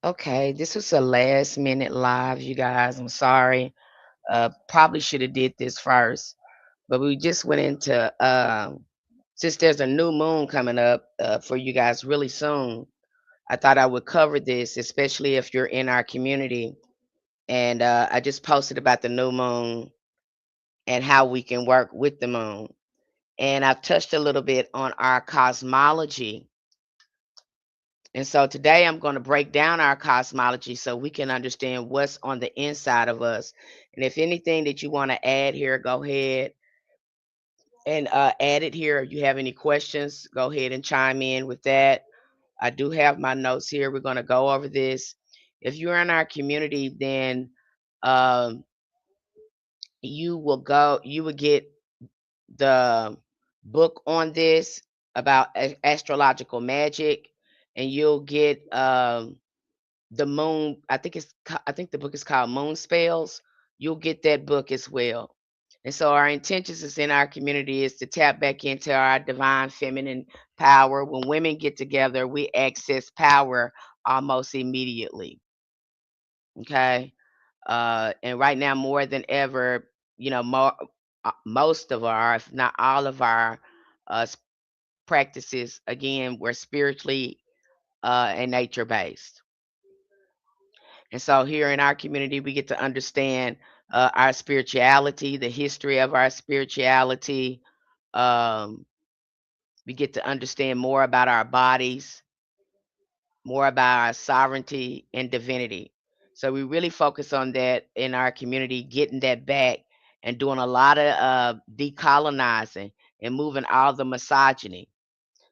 Okay, this was a last minute live, you guys. I'm sorry. Probably should have did this first, but we just went into since there's a new moon coming up for you guys really soon. I thought I would cover this, especially if you're in our community. And I just posted about the new moon and how we can work with the moon. And I've touched a little bit on our cosmology. And so today I'm going to break down our cosmology so we can understand what's on the inside of us. And if anything that you want to add here, go ahead and add it here. If you have any questions, go ahead and chime in with that. I do have my notes here. We're going to go over this. If you're in our community, then um, you will get the book on this about astrological magic, and you'll get the moon. I think the book is called Moon Spells. You'll get that book as well. And so our intentions is in our community is to tap back into our divine feminine power. When women get together, we access power almost immediately. Okay. And right now more than ever, most of our, if not all of our practices, again, were spiritually and nature based. And so here in our community, we get to understand our spirituality, the history of our spirituality. Um, we get to understand more about our bodies, more about our sovereignty and divinity. So we really focus on that in our community, getting that back and doing a lot of decolonizing and moving all the misogyny.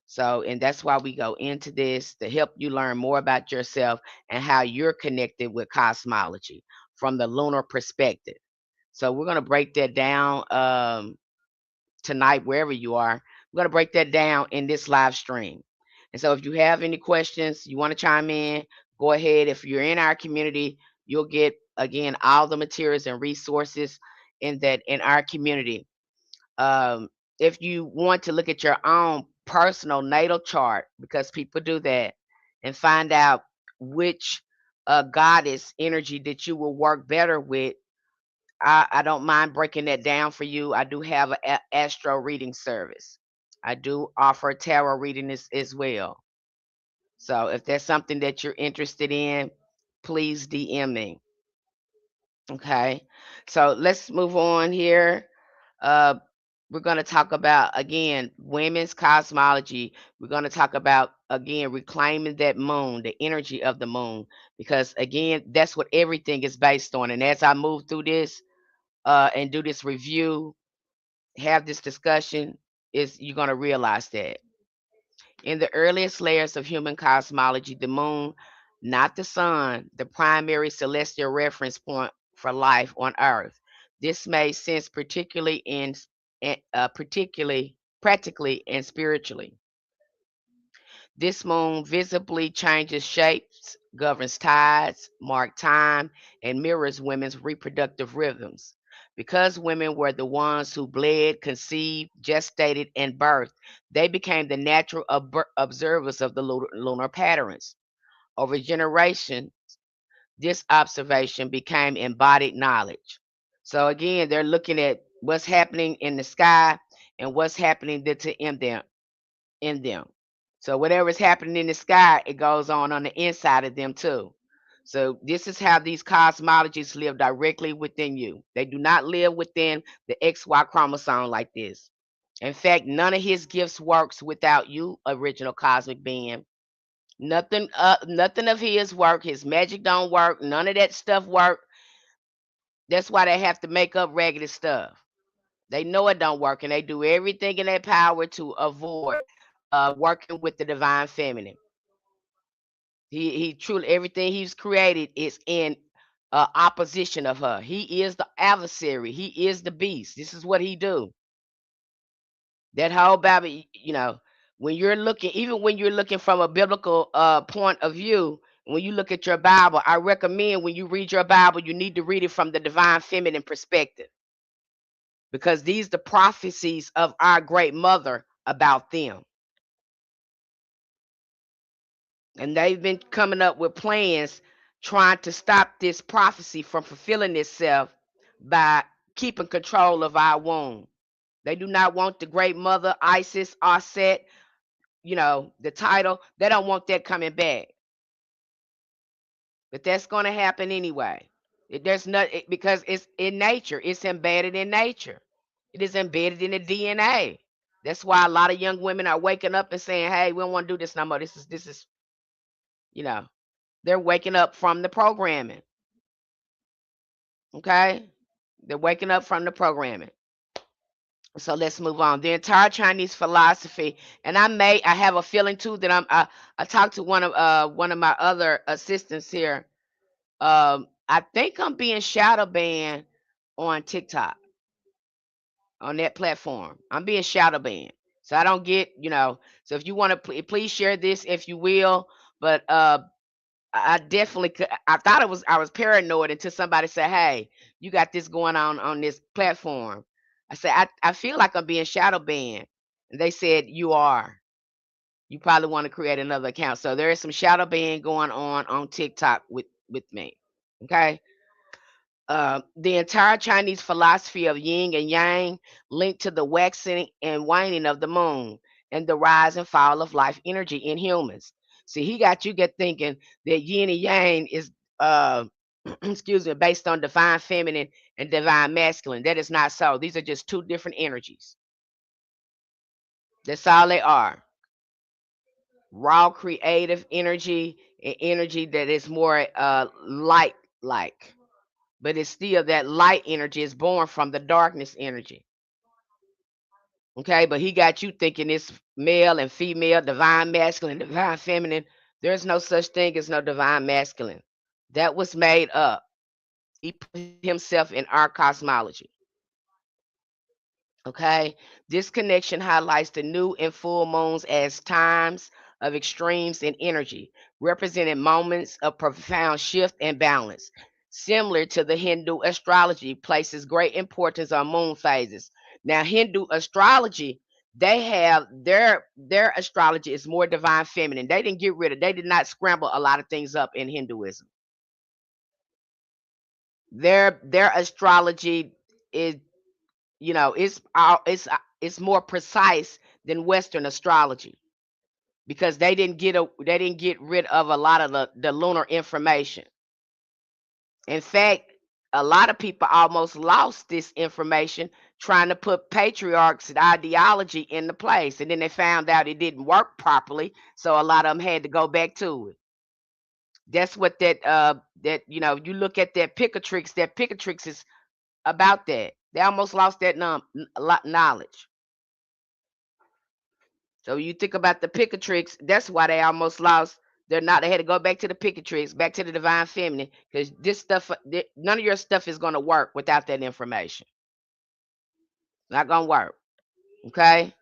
So, and that's why we go into this to help you learn more about yourself and how you're connected with cosmology from the lunar perspective. So, we're going to break that down tonight, wherever you are. We're going to break that down in this live stream. And so, if you have any questions, you want to chime in, go ahead. If you're in our community, you'll get again all the materials and resources in our community. um, if you want to look at your own personal natal chart, because people do that, and find out which goddess energy that you will work better with, I don't mind breaking that down for you. I do have an astro reading service. I do offer tarot reading as well. So if that's something that you're interested in, please DM me. Okay. So let's move on here. Uh, we're going to talk about again women's cosmology. We're going to talk about again reclaiming that moon, the energy of the moon, because again that's what everything is based on. And as I move through this and do this review, have this discussion, is you're going to realize that in the earliest layers of human cosmology, the moon, not the sun, the primary celestial reference point for life on Earth. This made sense particularly practically and spiritually. This moon visibly changes shapes, governs tides, marks time, and mirrors women's reproductive rhythms. Because women were the ones who bled, conceived, gestated, and birthed, they became the natural observers of the lunar patterns. Over generations, this observation became embodied knowledge. So again, they're looking at what's happening in the sky and what's happening in them. So whatever is happening in the sky, it goes on the inside of them too. So this is how these cosmologies live directly within you. They do not live within the XY chromosome like this. In fact, none of his gifts works without you, original cosmic being. Nothing of his work. His magic don't work. None of that stuff work. That's why they have to make up raggedy stuff. They know it don't work, and they do everything in their power to avoid working with the divine feminine. He truly everything he's created is in opposition of her. He is the adversary. He is the beast. This is what he do. That whole Bible, when you're looking, even when you're looking from a biblical point of view, when you look at your Bible, I recommend when you read your Bible, you need to read it from the divine feminine perspective, because these the prophecies of our great mother about them. And they've been coming up with plans trying to stop this prophecy from fulfilling itself by keeping control of our womb. They do not want the great mother Isis, Aset, the title. They don't want that coming back. But that's going to happen anyway. There's not because it's in nature. It's embedded in nature. It is embedded in the DNA. That's why a lot of young women are waking up and saying, "Hey, we don't want to do this no more. This is you know." They're waking up from the programming. Okay, they're waking up from the programming. So let's move on. The entire Chinese philosophy, and I have a feeling too that I talked to one of my other assistants here. I think I'm being shadow banned on TikTok, on that platform. I'm being shadow banned. So I don't get. So if you want to please share this if you will, but I definitely could. I thought I was paranoid until somebody said, "Hey, you got this going on this platform." I said, "I feel like I'm being shadow banned." And they said, "You are. You probably want to create another account." So there is some shadow ban going on TikTok with me. Okay. The entire Chinese philosophy of yin and yang linked to the waxing and waning of the moon and the rise and fall of life energy in humans. See, he got you get thinking that yin and yang is uh excuse me, based on divine feminine and divine masculine. That is not so. These are just two different energies. That's all they are. Raw creative energy and energy that is more light like. But it's still that light energy is born from the darkness energy. Okay, but he got you thinking it's male and female, divine masculine, divine feminine. There's no such thing as no divine masculine. That was made up. He put himself in our cosmology. Okay, this connection highlights the new and full moons as times of extremes in energy, representing moments of profound shift and balance. Similar to the Hindu astrology, places great importance on moon phases. Now, Hindu astrology, they have their astrology is more divine feminine. They did not scramble a lot of things up in Hinduism. Their astrology is it's more precise than Western astrology because they didn't get rid of a lot of the lunar information. In fact, a lot of people almost lost this information trying to put patriarchs and ideology into place, and then they found out it didn't work properly, so a lot of them had to go back to it. That's what you look at that Picatrix is about that. They almost lost that knowledge. So you think about the Picatrix, that's why they almost lost. They had to go back to the Picatrix, back to the divine feminine, because this stuff, none of your stuff is going to work without that information. Not going to work. Okay.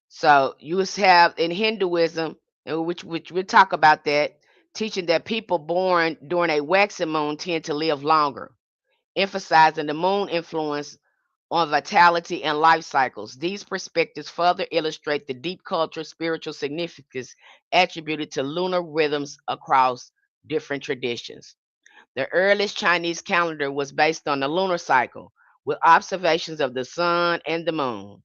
So you have in Hinduism, which we'll talk about that, teaching that people born during a waxing moon tend to live longer, emphasizing the moon influence on vitality and life cycles. These perspectives further illustrate the deep cultural spiritual significance attributed to lunar rhythms across different traditions. The earliest Chinese calendar was based on the lunar cycle, with observations of the sun and the moon.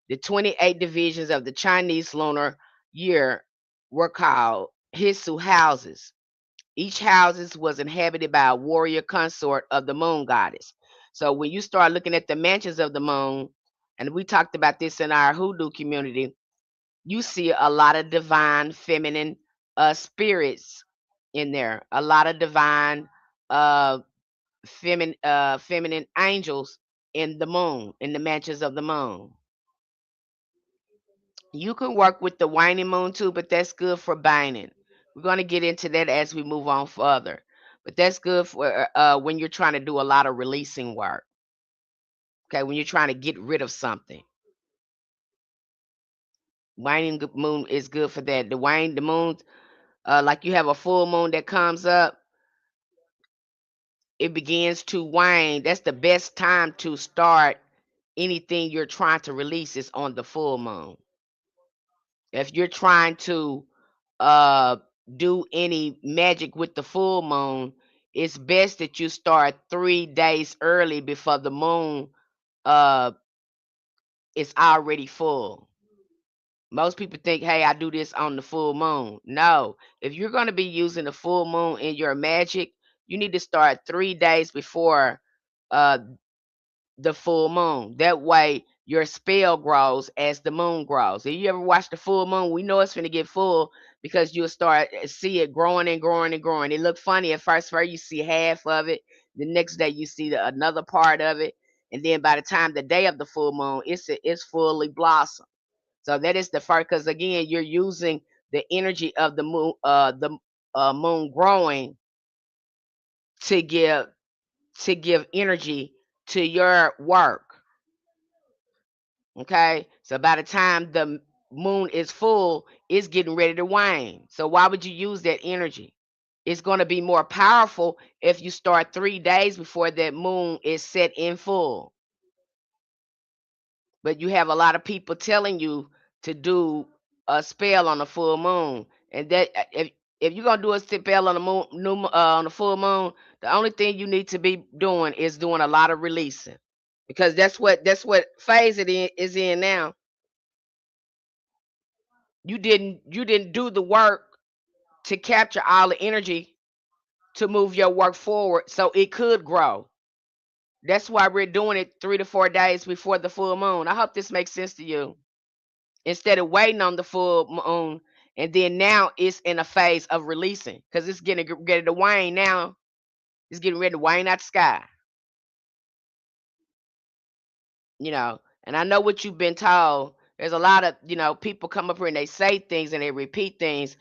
The 28 divisions of the Chinese lunar year were called Hisu houses. Each houses was inhabited by a warrior consort of the moon goddess. So when you start looking at the mansions of the moon, and we talked about this in our hoodoo community, you see a lot of divine feminine spirits in there, a lot of divine uh, feminine angels in the moon, in the mansions of the moon. You can work with the waning moon too, but that's good for binding. We're going to get into that as we move on further. But that's good for when you're trying to do a lot of releasing work. Okay, when you're trying to get rid of something. Waning moon is good for that. The moon, like you have a full moon that comes up, it begins to wane. That's the best time to start anything you're trying to release is on the full moon. If you're trying to uh do any magic with the full moon, it's best that you start 3 days early before the moon uh is already full. Most people think, hey, I do this on the full moon. No, if you're going to be using the full moon in your magic, you need to start 3 days before uh the full moon. That way your spell grows as the moon grows. If you ever watch the full moon, we know it's going to get full because you'll start see it growing and growing and growing. It look funny at first. First you see half of it. The next day you see another part of it. And then by the time the day of the full moon, it's fully blossomed. So that is the first, because again, you're using the energy of the moon growing to give energy to your work. Okay, so by the time the moon is full, it's getting ready to wane. So why would you use that energy? It's going to be more powerful if you start 3 days before that moon is set in full. But you have a lot of people telling you to do a spell on the full moon, and that if you're gonna do a spell on the on the full moon, the only thing you need to be doing is doing a lot of releasing, because that's what phase is in now. You didn't do the work to capture all the energy to move your work forward so it could grow. That's why we're doing it 3 to 4 days before the full moon. I hope this makes sense to you. Instead of waiting on the full moon, and then now it's in a phase of releasing because it's getting ready to wane now. It's getting ready to wane out the sky, And I know what you've been told. There's a lot of people come up here and they say things and they repeat things.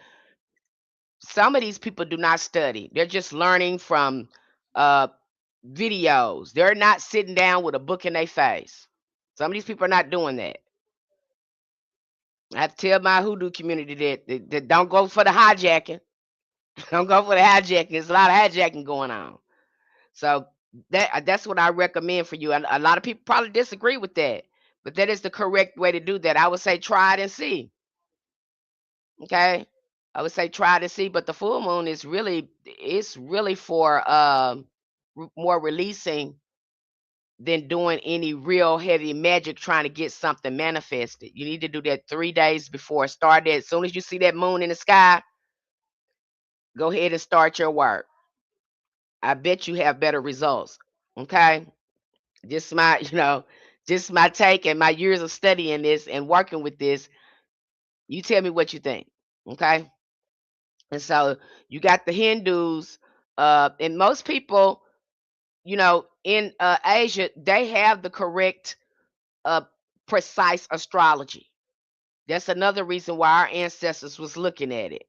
Some of these people do not study. They're just learning from uh, videos. They're not sitting down with a book in their face. Some of these people are not doing that. I have to tell my hoodoo community that don't go for the hijacking. Don't go for the hijacking. There's a lot of hijacking going on. So that's what I recommend for you. And a lot of people probably disagree with that, but that is the correct way to do that. I would say try it and see. Okay. I would say try to see, but the full moon is really for more releasing than doing any real heavy magic trying to get something manifested. You need to do that 3 days before. Start that as soon as you see that moon in the sky. Go ahead and start your work. I bet you have better results. Okay. Just my, just my take and my years of studying this and working with this. You tell me what you think. Okay. And so you got the Hindus, and most people, in Asia, they have the correct, uh, precise astrology. That's another reason why our ancestors was looking at it,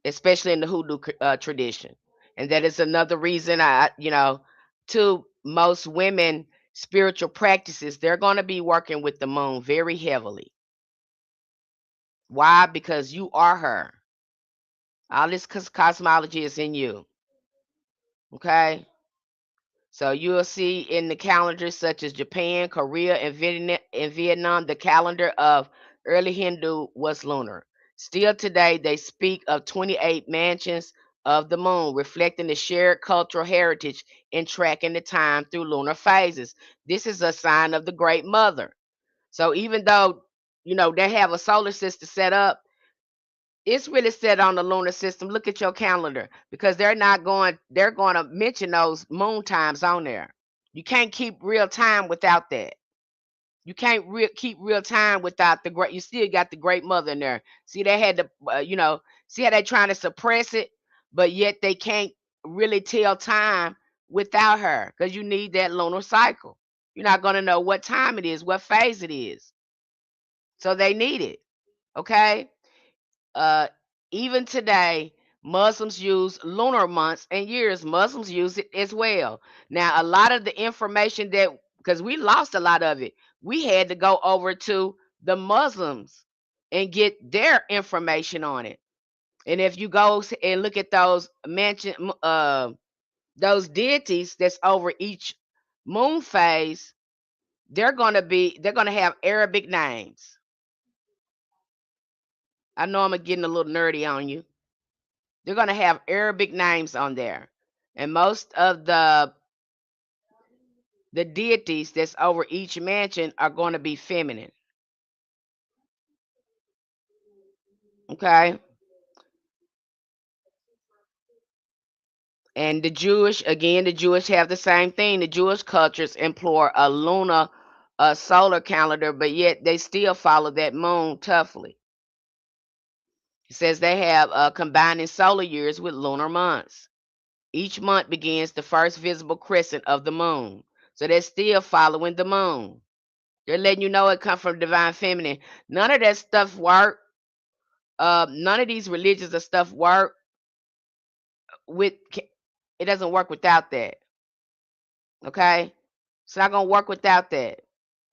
especially in the hoodoo tradition. And that is another reason to most women spiritual practices, they're going to be working with the moon very heavily. Why? Because you are her. All this cosmology is in you. Okay. So you'll see in the calendars such as Japan, Korea, and Vietnam, the calendar of early Hindu was lunar. Still today, they speak of 28 mansions of the moon, reflecting the shared cultural heritage in tracking the time through lunar phases. This is a sign of the Great Mother. So even though, they have a solar system set up, it's really set on the lunar system. Look at your calendar because they're going to mention those moon times on there. You can't keep real time without that. You can't keep real time without the great. You still got the Great Mother in there. See, they had to, see how they trying to suppress it, but yet they can't really tell time without her because you need that lunar cycle. You're not going to know what time it is, what phase it is. So they need it. Okay. Uh, Even today, Muslims use lunar months and years. Muslims use it as well. Now, a lot of the information because we lost a lot of it, we had to go over to the Muslims and get their information on it. And if you go and look at those deities that's over each moon phase, they're gonna have Arabic names. I know I'm getting a little nerdy on you. They're going to have Arabic names on there. And most of the deities that's over each mansion are going to be feminine. Okay? And the Jewish, again, the Jewish have the same thing. The Jewish cultures employ a lunar, a solar calendar, but yet they still follow that moon toughly. It says they have combining solar years with lunar months. Each month begins the first visible crescent of the moon. So they're still following the moon. They're letting you know it comes from divine feminine. None of that stuff work. None of these religions or stuff work with. It doesn't work without that. Okay, it's not gonna work without that.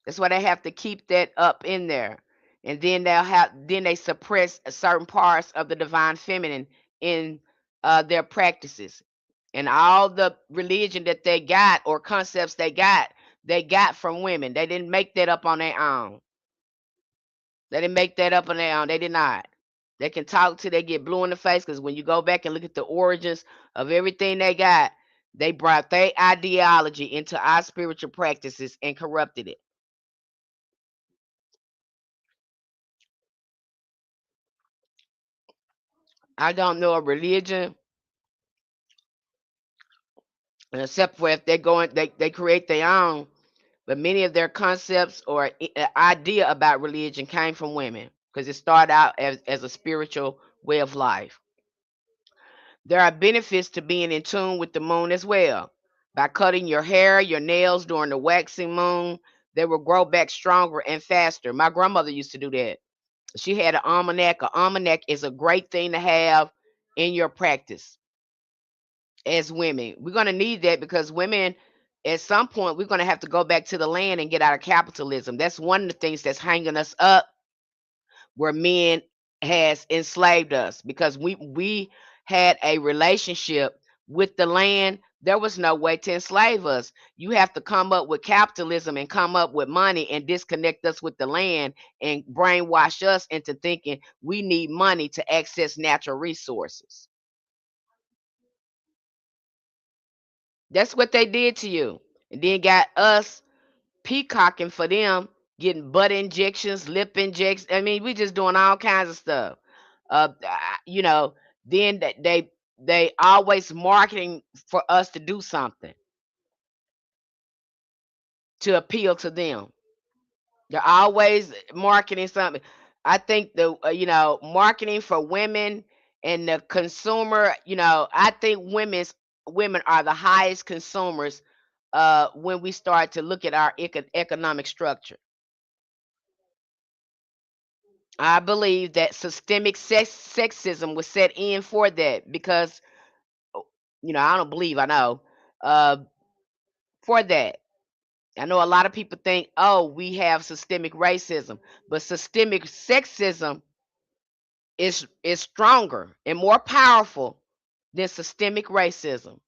That's why they have to keep that up in there, and then they suppress certain parts of the divine feminine in their practices, and all the religion that they got or concepts they got from women. They didn't make that up on their own. They didn't make that up on their own. They did not. They can talk till they get blue in the face, because when you go back and look at the origins of everything they got, they brought their ideology into our spiritual practices and corrupted it. I don't know a religion, except for if they're going, they create their own. But many of their concepts or idea about religion came from women, because it started out as a spiritual way of life. There are benefits to being in tune with the moon as well. By cutting your hair, your nails during the waxing moon, they will grow back stronger and faster. My grandmother used to do that. She had an almanac. An almanac is a great thing to have in your practice as women. We're going to need that, because women, at some point, we're going to have to go back to the land and get out of capitalism. That's one of the things that's hanging us up, where men has enslaved us, because we had a relationship with the land. There was no way to enslave us. You have to come up with capitalism and come up with money and disconnect us with the land and brainwash us into thinking we need money to access natural resources. That's what they did to you. And then got us peacocking for them, getting butt injections, lip injections. I mean, we just doing all kinds of stuff. You know, then they always marketing for us to do something to appeal to them. They're always marketing something. I think the marketing for women and the consumer. I think women are the highest consumers when we start to look at our economic structure. I believe that systemic sexism was set in for that, because I don't believe, I know, uh, for that. I know a lot of people think, oh, we have systemic racism, but systemic sexism is stronger and more powerful than systemic racism.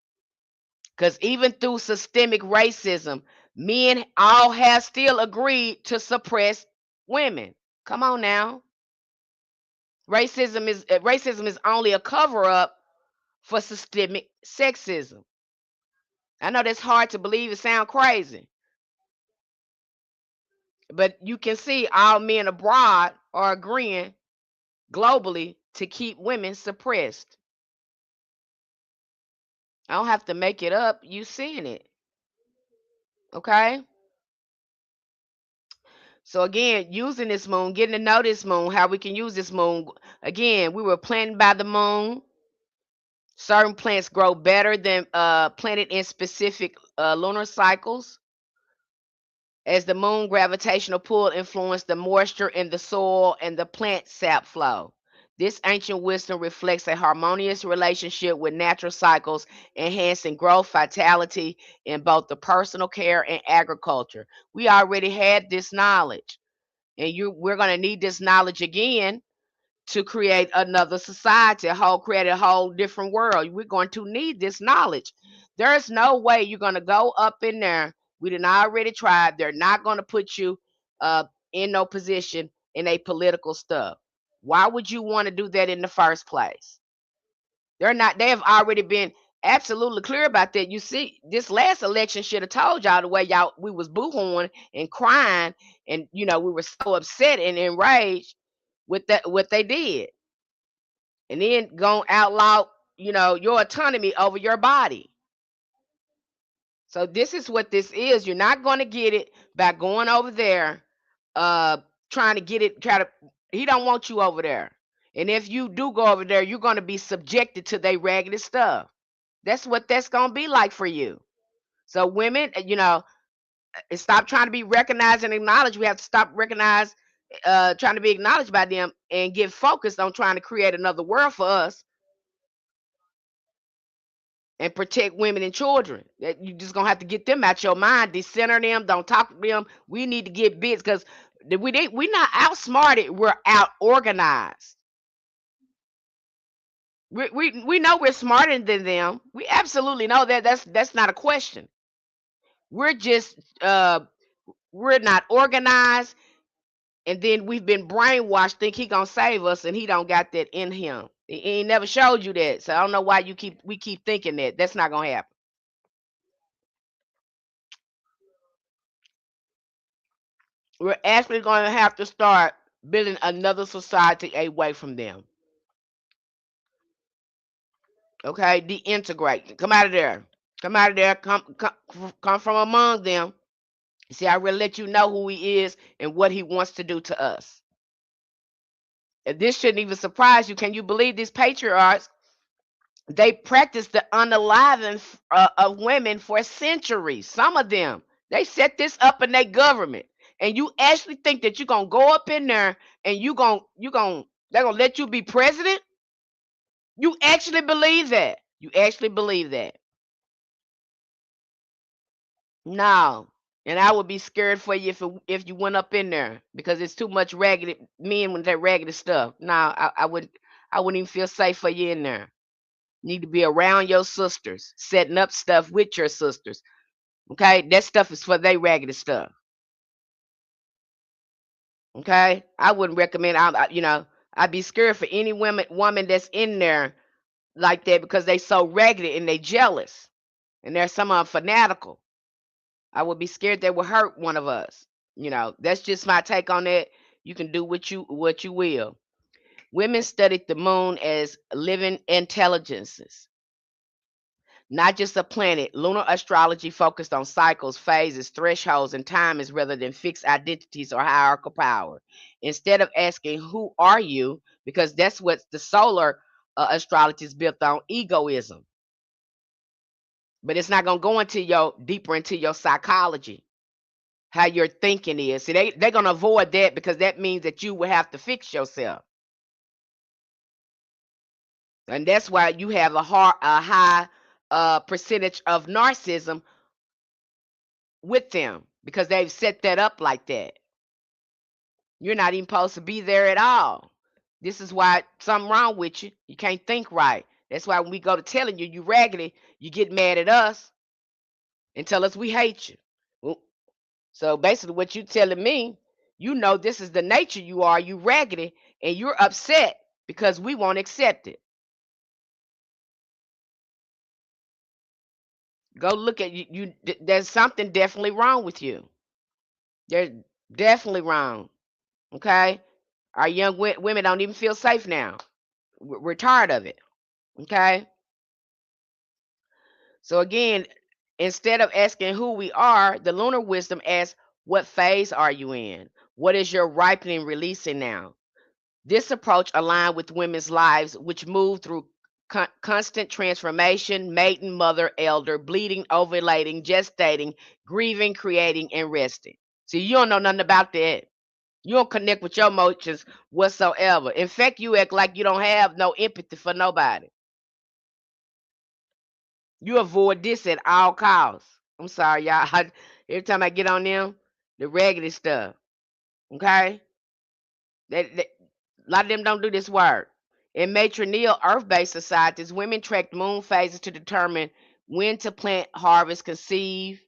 Because even through systemic racism, men all have still agreed to suppress women. Come on now. Racism is only a cover up for systemic sexism. I know that's hard to believe. It sounds crazy, but you can see all men abroad are agreeing globally to keep women suppressed. I don't have to make it up. You seeing it, okay? So again, using this moon, getting to know this moon, how we can use this moon. Again, we were planted by the moon. Certain plants grow better than planted in specific lunar cycles, as the moon gravitational pull influenced the moisture in the soil and the plant sap flow. This ancient wisdom reflects a harmonious relationship with natural cycles, enhancing growth, vitality in both the personal care and agriculture. We already had this knowledge, and we're going to need this knowledge again to create another society, create a whole different world. We're going to need this knowledge. There's no way you're going to go up in there. We didn't already tried. They're not going to put you in no position in a political stuff. Why would you want to do that in the first place? They have already been absolutely clear about that. You see, this last election should have told y'all the way we was boohooing and crying, and we were so upset and enraged with that what they did. And then gonna outlaw, your autonomy over your body. So this is what this is. You're not gonna get it by going over there, uh, trying to get it. He don't want you over there. And if you do go over there, you're gonna be subjected to their raggedy stuff. That's what that's gonna be like for you. So women, stop trying to be recognized and acknowledged. We have to stop trying to be acknowledged by them and get focused on trying to create another world for us and protect women and children. That you just gonna have to get them out your mind, decenter them, don't talk to them. We need to get busy because we're not outsmarted, we're out organized. We know we're smarter than them. We absolutely know that. That's not a question. We're just we're not organized, and then we've been brainwashed, think he gonna save us, and he don't got that in him. He ain't never showed you that, so I don't know why we keep thinking that. That's not gonna happen. We're actually going to have to start building another society away from them. Okay, deintegrate. Come out of there. Come out of there. Come from among them. See, I really let you know who he is and what he wants to do to us. And this shouldn't even surprise you. Can you believe these patriarchs? They practiced the unaliving of women for centuries. Some of them, they set this up in their government, and you actually think that you're gonna go up in there and they're gonna let you be president? You actually believe that? You actually believe that? No. And I would be scared for you if you went up in there because it's too much raggedy men with that raggedy stuff. No, I wouldn't even feel safe for you in there. Need to be around your sisters, setting up stuff with your sisters. Okay, that stuff is for they raggedy stuff. Okay, I wouldn't recommend. I'd be scared for any woman that's in there like that because they so raggedy and they jealous, and there's some of them fanatical. I would be scared they would hurt one of us. That's just my take on that. You can do what you will. Women studied the moon as living intelligences, not just a planet. Lunar astrology focused on cycles, phases, thresholds, and timings rather than fixed identities or hierarchical power. Instead of asking, who are you? Because that's what the solar astrology is built on, egoism. But it's not going to go deeper into your psychology, how your thinking is. See, they're going to avoid that because that means that you will have to fix yourself. And that's why you have a high percentage of narcissism with them because they've set that up like that. You're not even supposed to be there at all. This is why something wrong with you. You can't think right. That's why when we go to telling you raggedy, you get mad at us and tell us we hate you. Well, so basically what you telling me, this is the nature you are, you raggedy, and you're upset because we won't accept it. Go look at you. There's something definitely wrong with you. There's definitely wrong. Okay, our young women don't even feel safe now. We're tired of it. Okay, so again, instead of asking who we are, the lunar wisdom asks, what phase are you in? What is your ripening releasing now? This approach aligned with women's lives, which move through constant transformation, maiden, mother, elder, bleeding, ovulating, gestating, grieving, creating, and resting. See, you don't know nothing about that. You don't connect with your emotions whatsoever. In fact, you act like you don't have no empathy for nobody. You avoid this at all costs. I'm sorry, y'all. Every time I get on them, the raggedy stuff. Okay? A lot of them don't do this work. In matrilineal earth-based societies, women tracked moon phases to determine when to plant, harvest, conceive,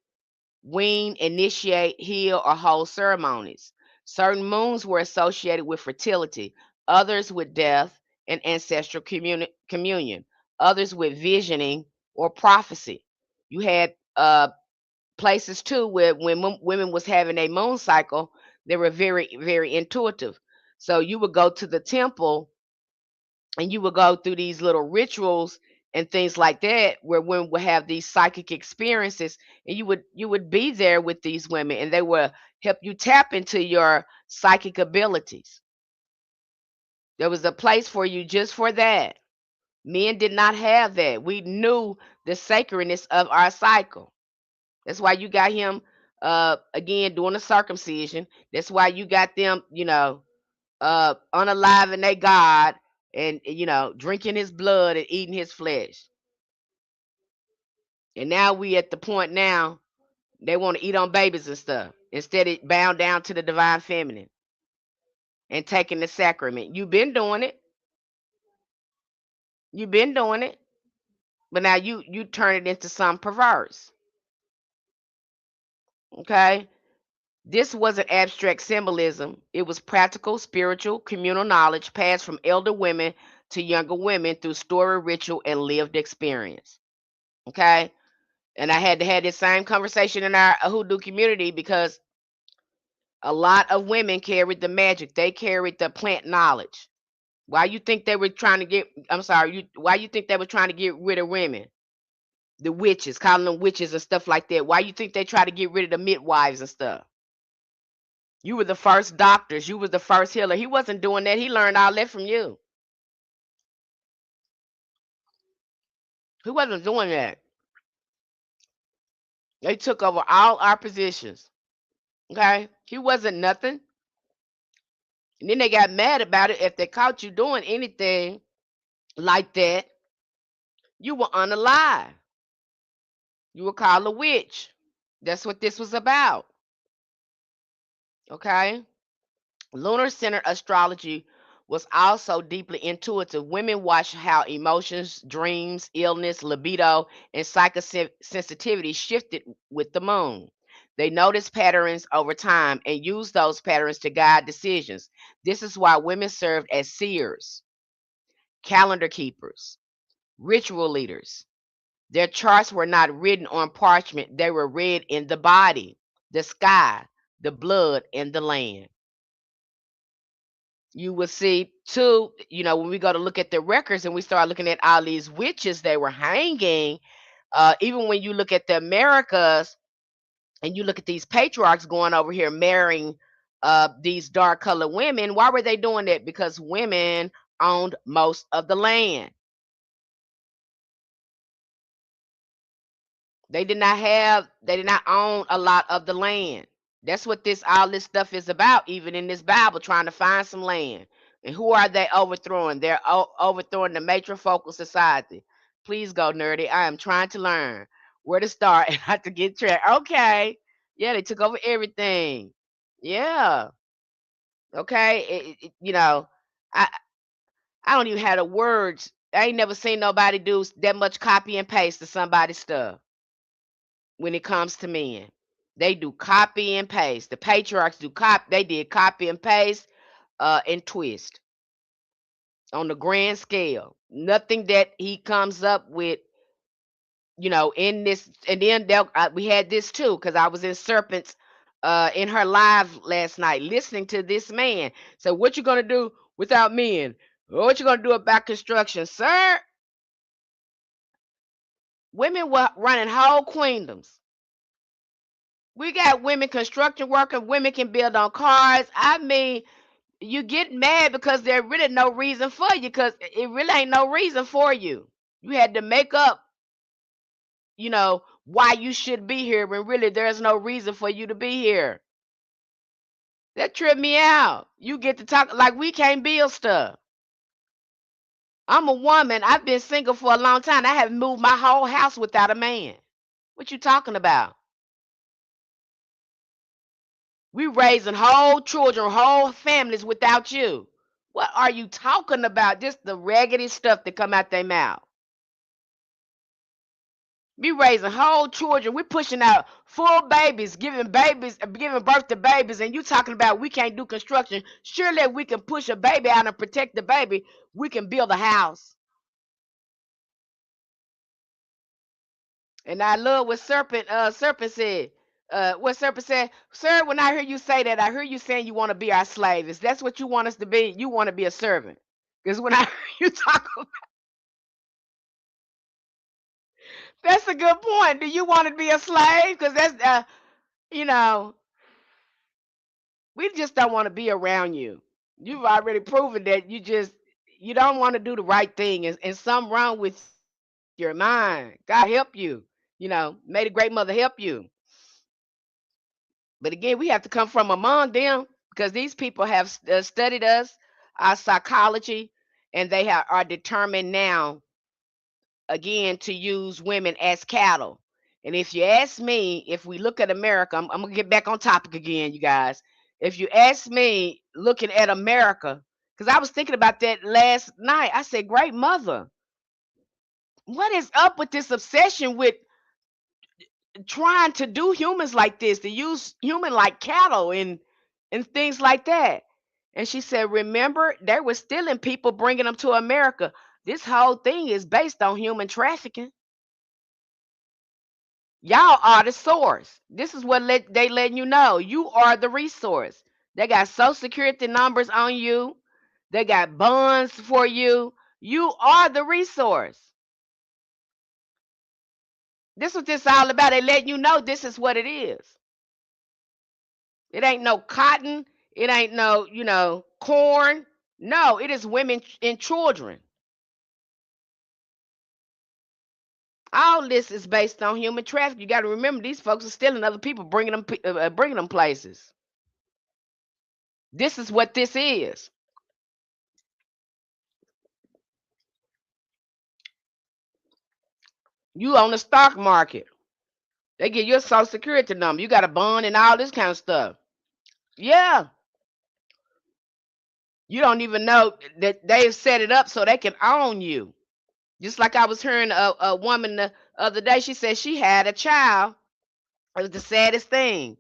wean, initiate, heal, or hold ceremonies. Certain moons were associated with fertility. others with death and ancestral communion, others with visioning or prophecy. You had places too where when women was having a moon cycle, they were very, very intuitive. So you would go to the temple and you would go through these little rituals and things like that where women would have these psychic experiences, and you would be there with these women and they would help you tap into your psychic abilities. There was a place for you just for that. Men did not have that. We knew the sacredness of our cycle. That's why you got him again doing the circumcision. That's why you got them, unaliving their God and drinking his blood and eating his flesh. And now we at the point now they want to eat on babies and stuff instead of bound down to the divine feminine and taking the sacrament. You've been doing it. You've been doing it. But now you turn it into some perverse. Okay? This wasn't abstract symbolism. It was practical, spiritual, communal knowledge passed from elder women to younger women through story, ritual, and lived experience. Okay? And I had to have this same conversation in our hoodoo community because a lot of women carried the magic. They carried the plant knowledge. Why you think they were trying to get I'm sorry, why you think they were trying to get rid of women? The witches, calling them witches and stuff like that. Why you think they try to get rid of the midwives and stuff? You were the first doctors. You was the first healer. He wasn't doing that. He learned all that from you. He wasn't doing that. They took over all our positions. Okay? He wasn't nothing. And then they got mad about it. If they caught you doing anything like that, you were unalive. You were called a witch. That's what this was about. Okay? Lunar centered astrology was also deeply intuitive. Women watched how emotions, dreams, illness, libido, and psychosensitivity shifted with the moon. They noticed patterns over time and used those patterns to guide decisions. This is why women served as seers, calendar keepers, ritual leaders. Their charts were not written on parchment, they were read in the body, the sky, the blood, and the land. You will see too, when we go to look at the records and we start looking at all these witches they were hanging, even when you look at the Americas and you look at these patriarchs going over here marrying these dark colored women, why were they doing that? Because women owned most of the land. They did not own a lot of the land. That's what this all this stuff is about, even in this Bible, trying to find some land. And who are they overthrowing? They're overthrowing the matrifocal society. Please go, nerdy. I am trying to learn where to start and how to get track. Okay. Yeah, they took over everything. Yeah. Okay. I I don't even have the words. I ain't never seen nobody do that much copy and paste to somebody's stuff when it comes to men. They do copy and paste. The patriarchs do they did copy and paste and twist on the grand scale. Nothing that he comes up with, in this. And then we had this too, because I was in Serpents in her live last night listening to this man. So what you gonna do without men? What you gonna do about construction, sir? Women were running whole queendoms. We got women construction workers. Women can build on cars. I mean, you get mad because there really no reason for you, because it really ain't no reason for you. You had to make up, why you should be here when really there's no reason for you to be here. That tripped me out. You get to talk like we can't build stuff. I'm a woman. I've been single for a long time. I haven't moved my whole house without a man. What you talking about? We raising whole children, whole families without you. What are you talking about? Just the raggedy stuff that come out their mouth. We raising whole children. We pushing out full babies, giving birth to babies, and you talking about we can't do construction. Surely if we can push a baby out and protect the baby, we can build a house. And I love what Serpent said. What Serpent said, sir, when I hear you say that, I hear you saying you want to be our slave. Is that's what you want us to be? You want to be a servant. Because when I hear you talk, that's a good point. Do you want to be a slave? Because that's, you know, we just don't want to be around you. You've already proven that you don't want to do the right thing, and something wrong with your mind. God help you. May the great mother help you. But again, we have to come from among them because these people have studied us, our psychology, and are determined now again to use women as cattle. And if you ask me, if we look at America, I'm gonna get back on topic again, you guys. If you ask me, looking at America, because I was thinking about that last night, I said, "Great mother, what is up with this obsession with trying to do humans like this, to use human like cattle and things like that?" And she said, "Remember, they were stealing people, bringing them to America. This whole thing is based on human trafficking. Y'all are the source. This is what they letting you know. You are the resource. They got social security numbers on you. They got bonds for you. You are the resource. This is what this all about. They letting you know this is what it is. It ain't no cotton. It ain't no, corn. No, it is women and children. All this is based on human trafficking. You got to remember, these folks are stealing other people, bringing them places. This is what this is. You on the stock market. They give you a social security number. You got a bond and all this kind of stuff. Yeah. You don't even know that they've set it up so they can own you. Just like I was hearing a woman the other day, she said she had a child. It was the saddest thing.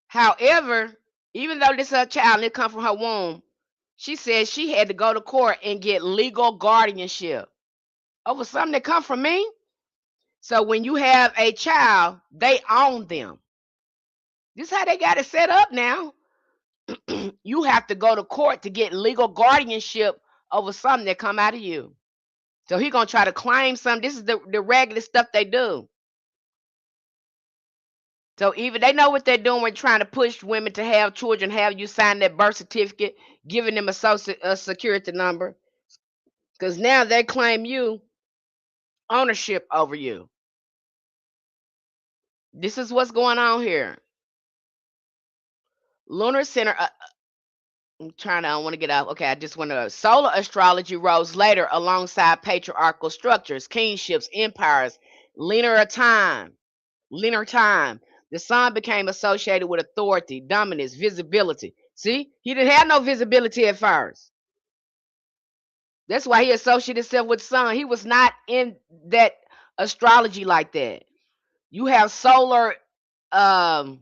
However, even though this is a child and it come from her womb, she said she had to go to court and get legal guardianship over something that come from me. So when you have a child, they own them. This is how they got it set up now. You have to go to court to get legal guardianship over something that come out of you. So he gonna try to claim something. This is the regular stuff they do. So even they know what they're doing when trying to push women to have children, have you sign that birth certificate, giving them a security number, because now they claim you ownership over you. This is what's going on here. Lunar center. I'm trying to. I want to get out. Okay, I just want to. Solar astrology rose later alongside patriarchal structures, kingships, empires, linear time. Linear time. The sun became associated with authority, dominance, visibility. See, he didn't have no visibility at first. That's why he associated himself with sun. He was not in that astrology like that. You have um,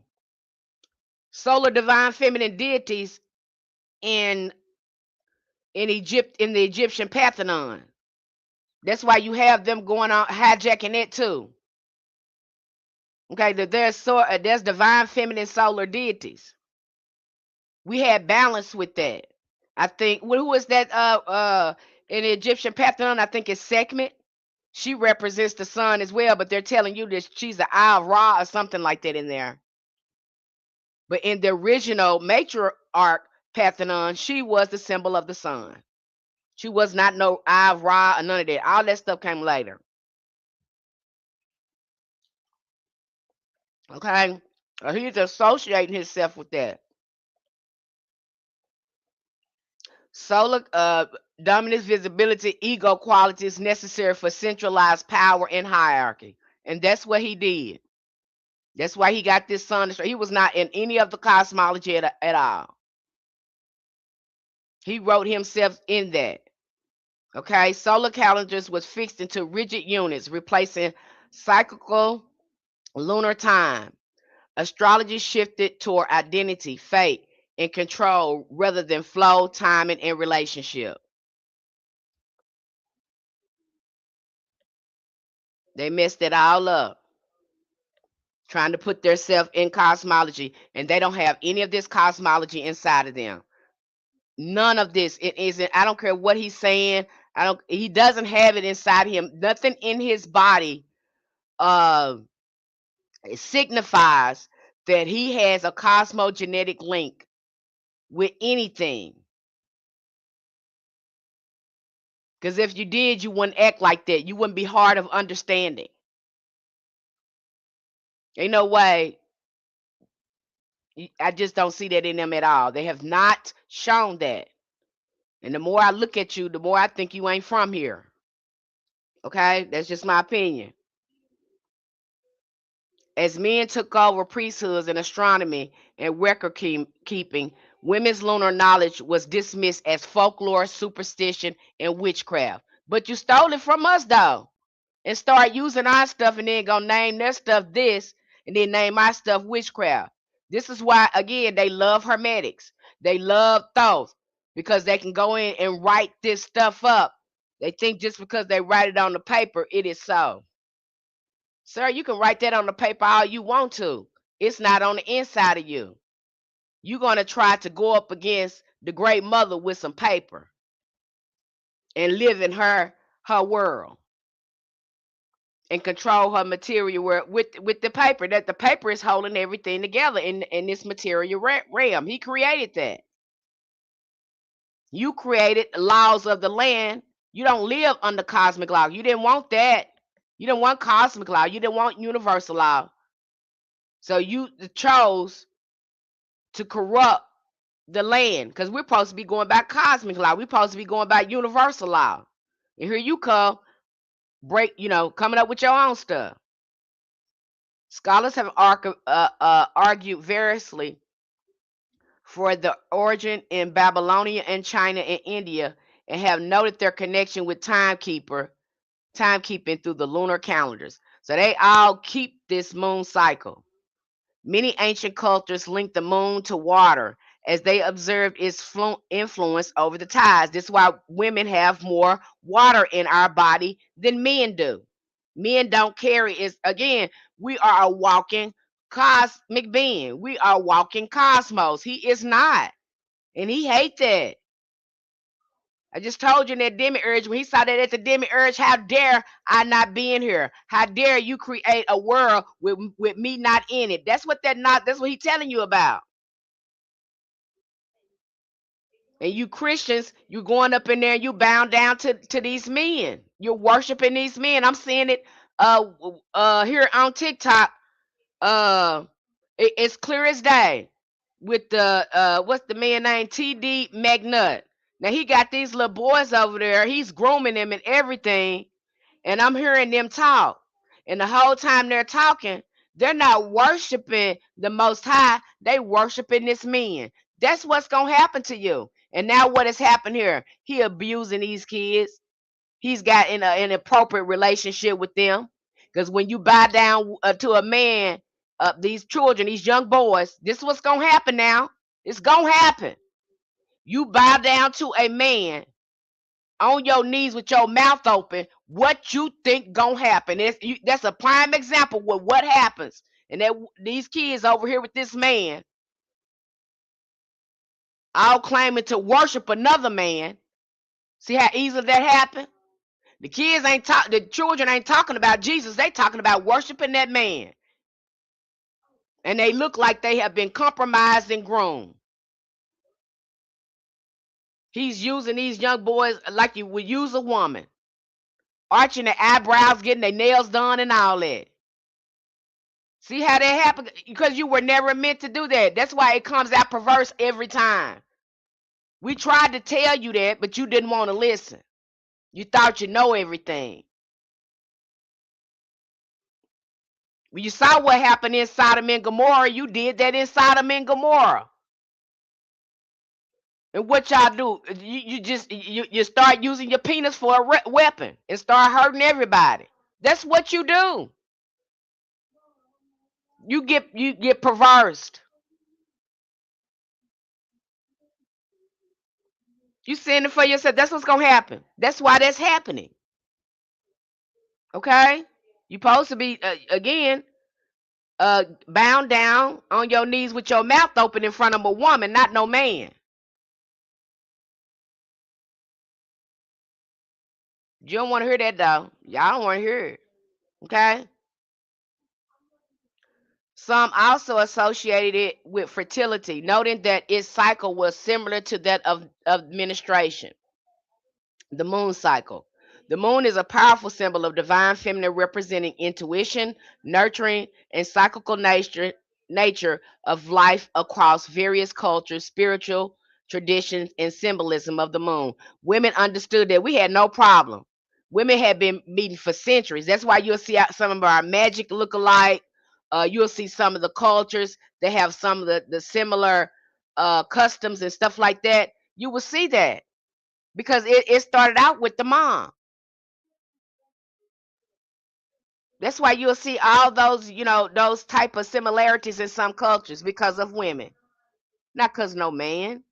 solar divine feminine deities in in the Egyptian pantheon. That's why you have them going on hijacking it too. Okay, there's divine feminine solar deities. We had balance with that. I think who is that in the Egyptian pantheon? I think it's Sekhmet. She represents the sun as well, but they're telling you that she's the Eye of Ra or something like that in there. But in the original matriarch pantheon, she was the symbol of the sun. She was not no Eye of Ra or none of that. All that stuff came later. Okay, he's associating himself with that. Solar dominance, visibility, ego qualities necessary for centralized power and hierarchy. And that's what he did. That's why he got this sun. He was not in any of the cosmology at all. He wrote himself in that. Okay, solar calendars was fixed into rigid units, replacing Cyclical lunar time. Astrology shifted toward identity, fate, and control rather than flow, timing, and relationship. They messed it all up, trying to put themselves in cosmology, and they don't have any of this cosmology inside of them. None of this. It isn't. I don't care what he's saying. I don't. He doesn't have it inside him. Nothing in his body uh, it signifies that he has a cosmogenetic link with anything. Because if you did, you wouldn't act like that. You wouldn't be hard of understanding. Ain't no way. I just don't see that in them at all. They have not shown that. And the more I look at you, the more I think you ain't from here. Okay? That's just my opinion. As men took over priesthoods and astronomy and record keeping, women's lunar knowledge was dismissed as folklore, superstition, and witchcraft. But you stole it from us, though, and start using our stuff and then gonna name their stuff this and then name my stuff witchcraft. This is why, again, they love hermetics. They love thoughts because they can go in and write this stuff up. They think just because they write it on the paper, it is so. Sir, you can write that on the paper all you want to. It's not on the inside of you. You're going to try to go up against the great mother with some paper and live in her world and control her material world with the paper. That the paper is holding everything together in this material realm. He created that. You created laws of the land. You don't live under cosmic law. You didn't want that. You didn't want cosmic law. You didn't want universal law. So you chose to corrupt the land because we're supposed to be going by cosmic law. We're supposed to be going by universal law. And here you come, coming up with your own stuff. Scholars have argued variously for the origin in Babylonia and China and India and have noted their connection with timekeeping through the lunar calendars. So they all keep this moon cycle. Many ancient cultures link the moon to water as they observed its influence over the tides. This is why women have more water in our body than men do. Men don't carry it. Again, we are a walking cosmic being. We are walking cosmos. He is not. And he hates that. I just told you in that demiurge, when he saw that at the demiurge, how dare I not be in here? How dare you create a world with me not in it? That's what he's telling you about. And you Christians, you going up in there, you bound down to these men. You're worshiping these men. I'm seeing it here on TikTok. It's clear as day with the what's the man name? TD McNutt. Now he got these little boys over there. He's grooming them and everything. And I'm hearing them talk. And the whole time they're talking, they're not worshiping the Most High. They worshiping this man. That's what's gonna happen to you. And now what has happened here? He abusing these kids. He's got in an inappropriate relationship with them. Because when you bow down to a man, these children, these young boys, this is what's gonna happen now. It's gonna happen. You bow down to a man on your knees with your mouth open, what you think gonna happen? That's a prime example with what happens. And that these kids over here with this man, all claiming to worship another man. See how easily that happened? The children ain't talking about Jesus. They talking about worshiping that man. And they look like they have been compromised and groomed. He's using these young boys like you would use a woman, arching their eyebrows, getting their nails done, and all that. See how that happened? Because you were never meant to do that. That's why it comes out perverse every time. We tried to tell you that, but you didn't want to listen. You thought you know everything. When you saw what happened in Sodom and Gomorrah, you did that in Sodom and Gomorrah. And what y'all do? You start using your penis for a weapon and start hurting everybody. That's what you do. You get perversed. You seeing it for yourself. That's what's gonna happen. That's why that's happening. Okay? You supposed to be again bound down on your knees with your mouth open in front of a woman, not no man. You don't want to hear that though. Y'all don't want to hear it. Okay? Some also associated it with fertility, noting that its cycle was similar to that of menstruation. The moon cycle. The moon is a powerful symbol of divine feminine representing intuition, nurturing, and cyclical nature of life across various cultures, spiritual traditions, and symbolism of the moon. Women understood that we had no problem. Women had been meeting for centuries. That's why you'll see some of our magic look-alike. You'll see some of the cultures that have some of the similar customs and stuff like that. You will see that because it started out with the mom. That's why you'll see all those, those type of similarities in some cultures because of women, not because no man.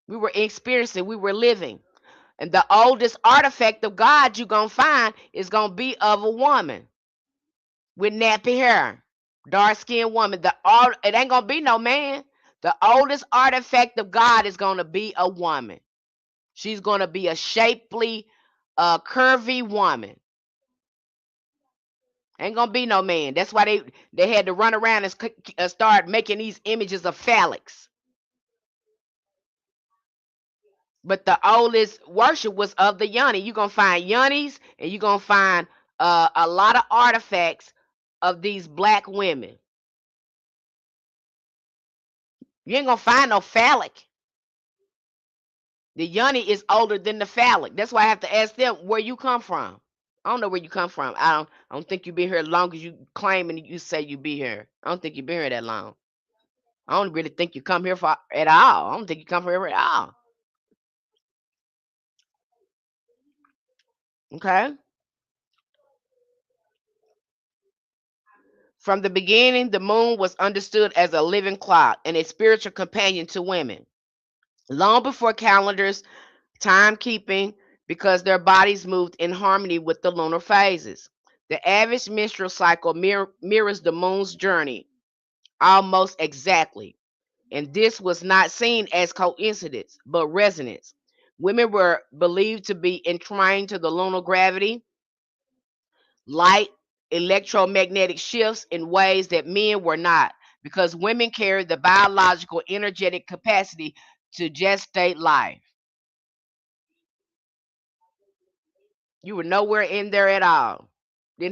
We were experiencing, we were living. And the oldest artifact of God you're going to find is going to be of a woman with nappy hair, dark skinned woman. It ain't going to be no man. The oldest artifact of God is going to be a woman. She's going to be a shapely, curvy woman. Ain't gonna be no man. That's why they had to run around and start making these images of phallics. But the oldest worship was of the yoni. You're gonna find yonis, and you're gonna find a lot of artifacts of these black women. You ain't gonna find no phallic. The yoni is older than the phallic. That's why I have to ask them where you come from. I don't know where you come from. I don't think you've been here as long as you claim and you say you be here. I don't think you've been here that long. I don't really think you come here for at all. I don't think you come here at all. Okay. From the beginning, the moon was understood as a living clock and a spiritual companion to women. Long before calendars, timekeeping, because their bodies moved in harmony with the lunar phases. The average menstrual cycle mirrors the moon's journey almost exactly. And this was not seen as coincidence, but resonance. Women were believed to be entwined to the lunar gravity, light, electromagnetic shifts in ways that men were not, because women carry the biological energetic capacity to gestate life. You were nowhere in there at all. You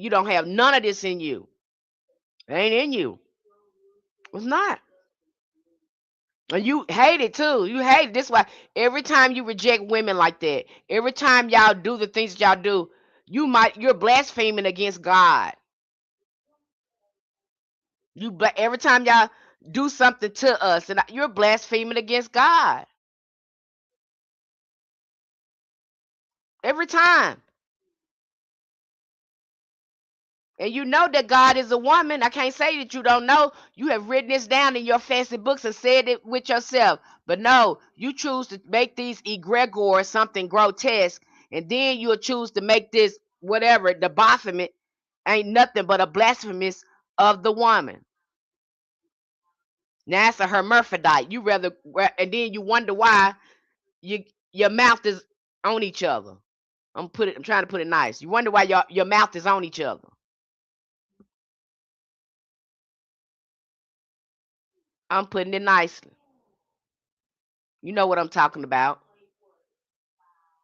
don't have none of this in you. It ain't in you. It's not. And you hate it too. You hate it. This why every time you reject women like that, every time y'all do the things y'all do, you're blaspheming against God. Every time y'all do something to us, and you're blaspheming against God. Every time. And you know that God is a woman. I can't say that you don't know. You have written this down in your fancy books and said it with yourself. But no, you choose to make these egregores something grotesque, and then you'll choose to make this whatever, the Baphomet ain't nothing but a blasphemous of the woman. Now it's a hermaphrodite. And then you wonder why you your mouth is on each other. I'm trying to put it nice. You wonder why your mouth is on each other. I'm putting it nicely. You know what I'm talking about.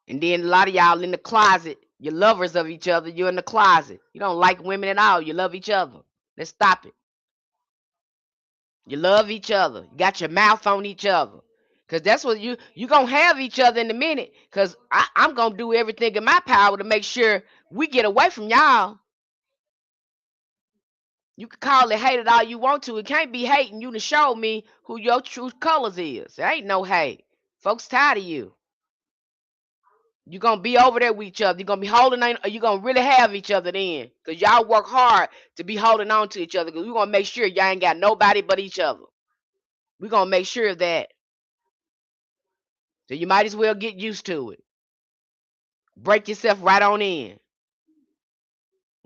And then a lot of y'all in the closet, you're lovers of each other. You're in the closet. You don't like women at all. You love each other. Let's stop it. You love each other. You got your mouth on each other. Cause that's what you gonna have each other in a minute. Cause I'm gonna do everything in my power to make sure we get away from y'all. You can call it hate it all you want to. It can't be hating you to show me who your true colors is. There ain't no hate. Folks tired of you. You're gonna be over there with each other. You're gonna be holding on. You're gonna really have each other then, cause y'all work hard to be holding on to each other. Cause we're gonna make sure y'all ain't got nobody but each other. We're gonna make sure of that. So you might as well get used to it. Break yourself right on in.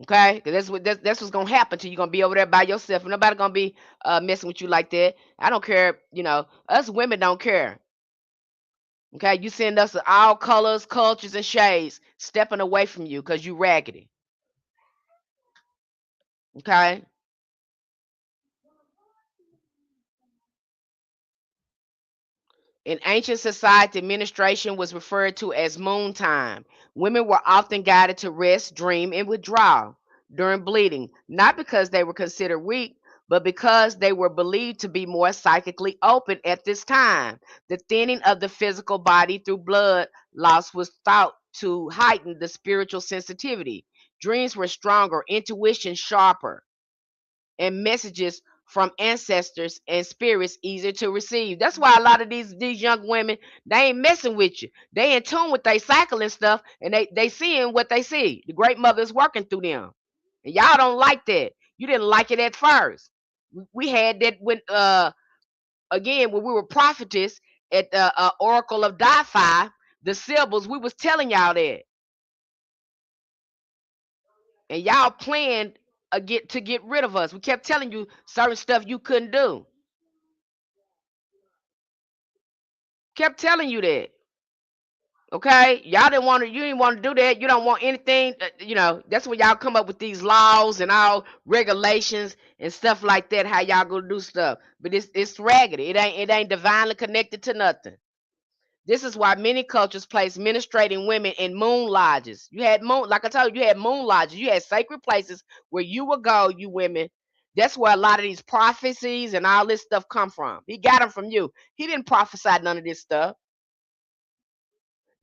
Okay, because that's what's gonna happen to you. You're gonna be over there by yourself, and nobody gonna be messing with you like that. I don't care. Us women don't care. Okay, you send us all colors, cultures, and shades stepping away from you because you raggedy. Okay. In ancient society, menstruation was referred to as moon time. Women were often guided to rest, dream, and withdraw during bleeding, not because they were considered weak, but because they were believed to be more psychically open at this time. The thinning of the physical body through blood loss was thought to heighten the spiritual sensitivity. Dreams were stronger, intuition sharper, and messages from ancestors and spirits easier to receive. That's why a lot of these young women, they ain't messing with you. They in tune with their cycle and stuff, and they seeing what they see. The great mother is working through them, and y'all don't like that. You didn't like it at first. We had that when again when we were prophetess at the Oracle of Delphi, the symbols. We was telling y'all that, and y'all planned to get rid of us. We kept telling you certain stuff you couldn't do. Kept telling you that. Okay, y'all didn't want to. You didn't want to do that. You don't want anything. That's when y'all come up with these laws and all regulations and stuff like that. How y'all gonna do stuff? But it's raggedy. It ain't divinely connected to nothing. This is why many cultures place ministrating women in moon lodges. You had moon, like I told you, you had moon lodges. You had sacred places where you would go, you women. That's where a lot of these prophecies and all this stuff come from. He got them from you. He didn't prophesy none of this stuff.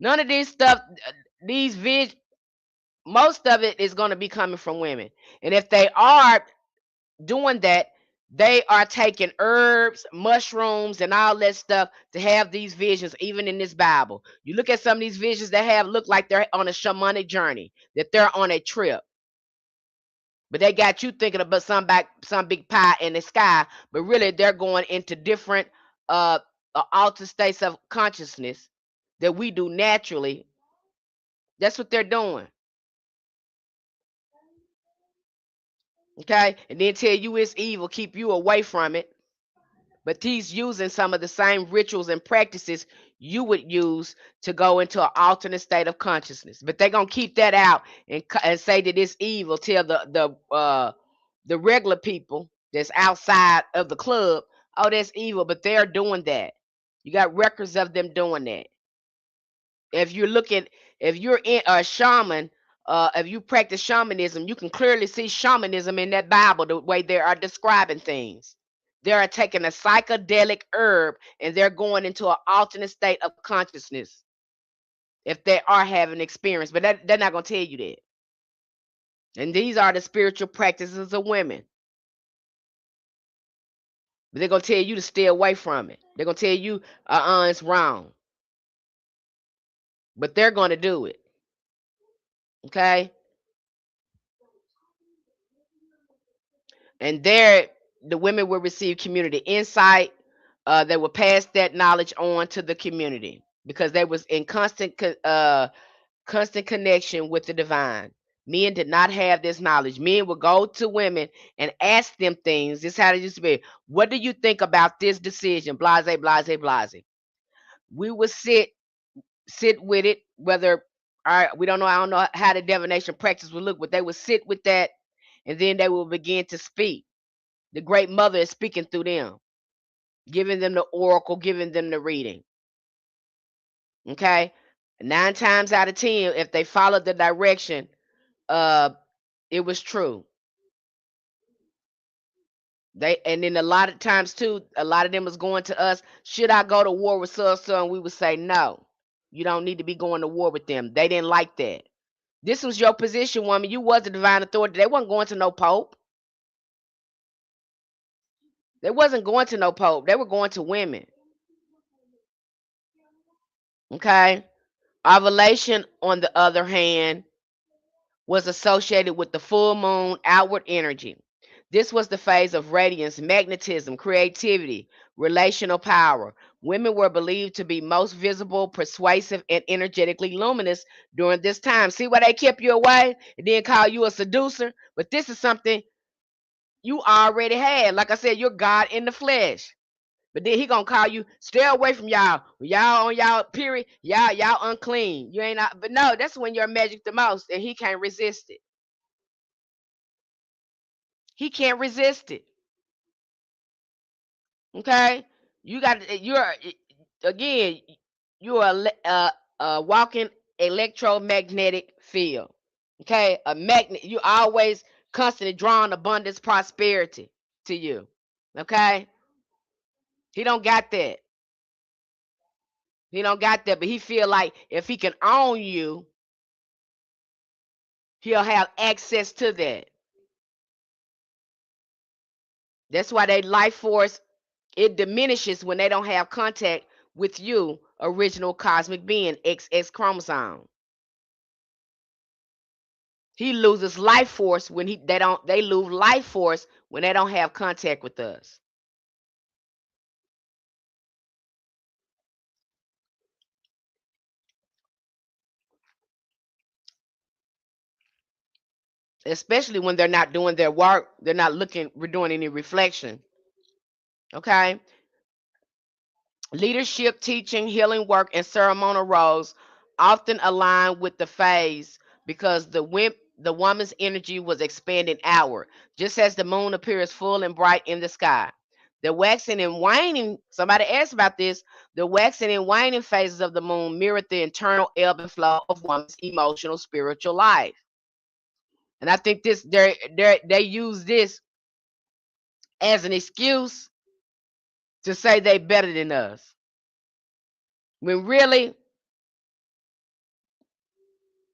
None of this stuff, these most of it is going to be coming from women. And if they are doing that, they are taking herbs, mushrooms, and all that stuff to have these visions, even in this Bible. You look at some of these visions that have look like they're on a shamanic journey, that they're on a trip. But they got you thinking about some big pie in the sky, but really they're going into different uh altered states of consciousness that we do naturally. That's what they're doing. Okay, and then tell you it's evil, keep you away from it. But he's using some of the same rituals and practices you would use to go into an alternate state of consciousness. But they're gonna keep that out and say that it's evil. Tell the regular people that's outside of the club, oh, that's evil. But they're doing that. You got records of them doing that. If you're looking, if you're in a shaman, if you practice shamanism, you can clearly see shamanism in that Bible, the way they are describing things. They are taking a psychedelic herb and they're going into an alternate state of consciousness if they are having experience, but they're not going to tell you that. And these are the spiritual practices of women. But they're going to tell you to stay away from it. They're going to tell you, it's wrong. But they're going to do it. Okay? And there the women will receive community insight. They will pass that knowledge on to the community because they was in constant connection with the divine. Men did not have this knowledge. Men would go to women and ask them things. This is how it used to be. What do you think about this decision? Blase, blase, blase. We would sit with it. Whether we don't know. I don't know how the divination practice would look, but they would sit with that, and then they will begin to speak. The great mother is speaking through them, giving them the oracle, giving them the reading. Okay? 9 times out of 10, if they followed the direction, uh, it was true. And then a lot of times too, a lot of them was going to us, should I go to war with so and we would say no. You don't need to be going to war with them. They didn't like that. This was your position, woman. You was the divine authority. They wasn't going to no pope. They wasn't going to no pope. They were going to women. Okay? Ovulation, on the other hand, was associated with the full moon outward energy. This was the phase of radiance, magnetism, creativity, relational power. Women were believed to be most visible, persuasive, and energetically luminous during this time. See why they kept you away and then call you a seducer? But this is something you already had. Like I said, you're God in the flesh. But then he gonna call you, stay away from y'all. Y'all on y'all period, y'all unclean. You ain't not, but no, that's when you're magic the most, and he can't resist it. He can't resist it. Okay, you're again you're a walking electromagnetic field. Okay, a magnet. You always constantly drawing abundance, prosperity to you. Okay, he don't got that. He don't got that, but he feel like if he can own you, he'll have access to that. That's why they life force, it diminishes when they don't have contact with you, original cosmic being, XX chromosome. He loses life force when they lose life force when they don't have contact with us. Especially when they're not doing their work, they're not looking, we're doing any reflection. Okay? Leadership, teaching, healing work, and ceremonial roles often align with the phase because the woman's energy was expanding outward, just as the moon appears full and bright in the sky. The waxing and waning, somebody asked about this, the waxing and waning phases of the moon mirrored the internal ebb and flow of one's emotional, spiritual life. And I think this they use this as an excuse to say they better than us. When really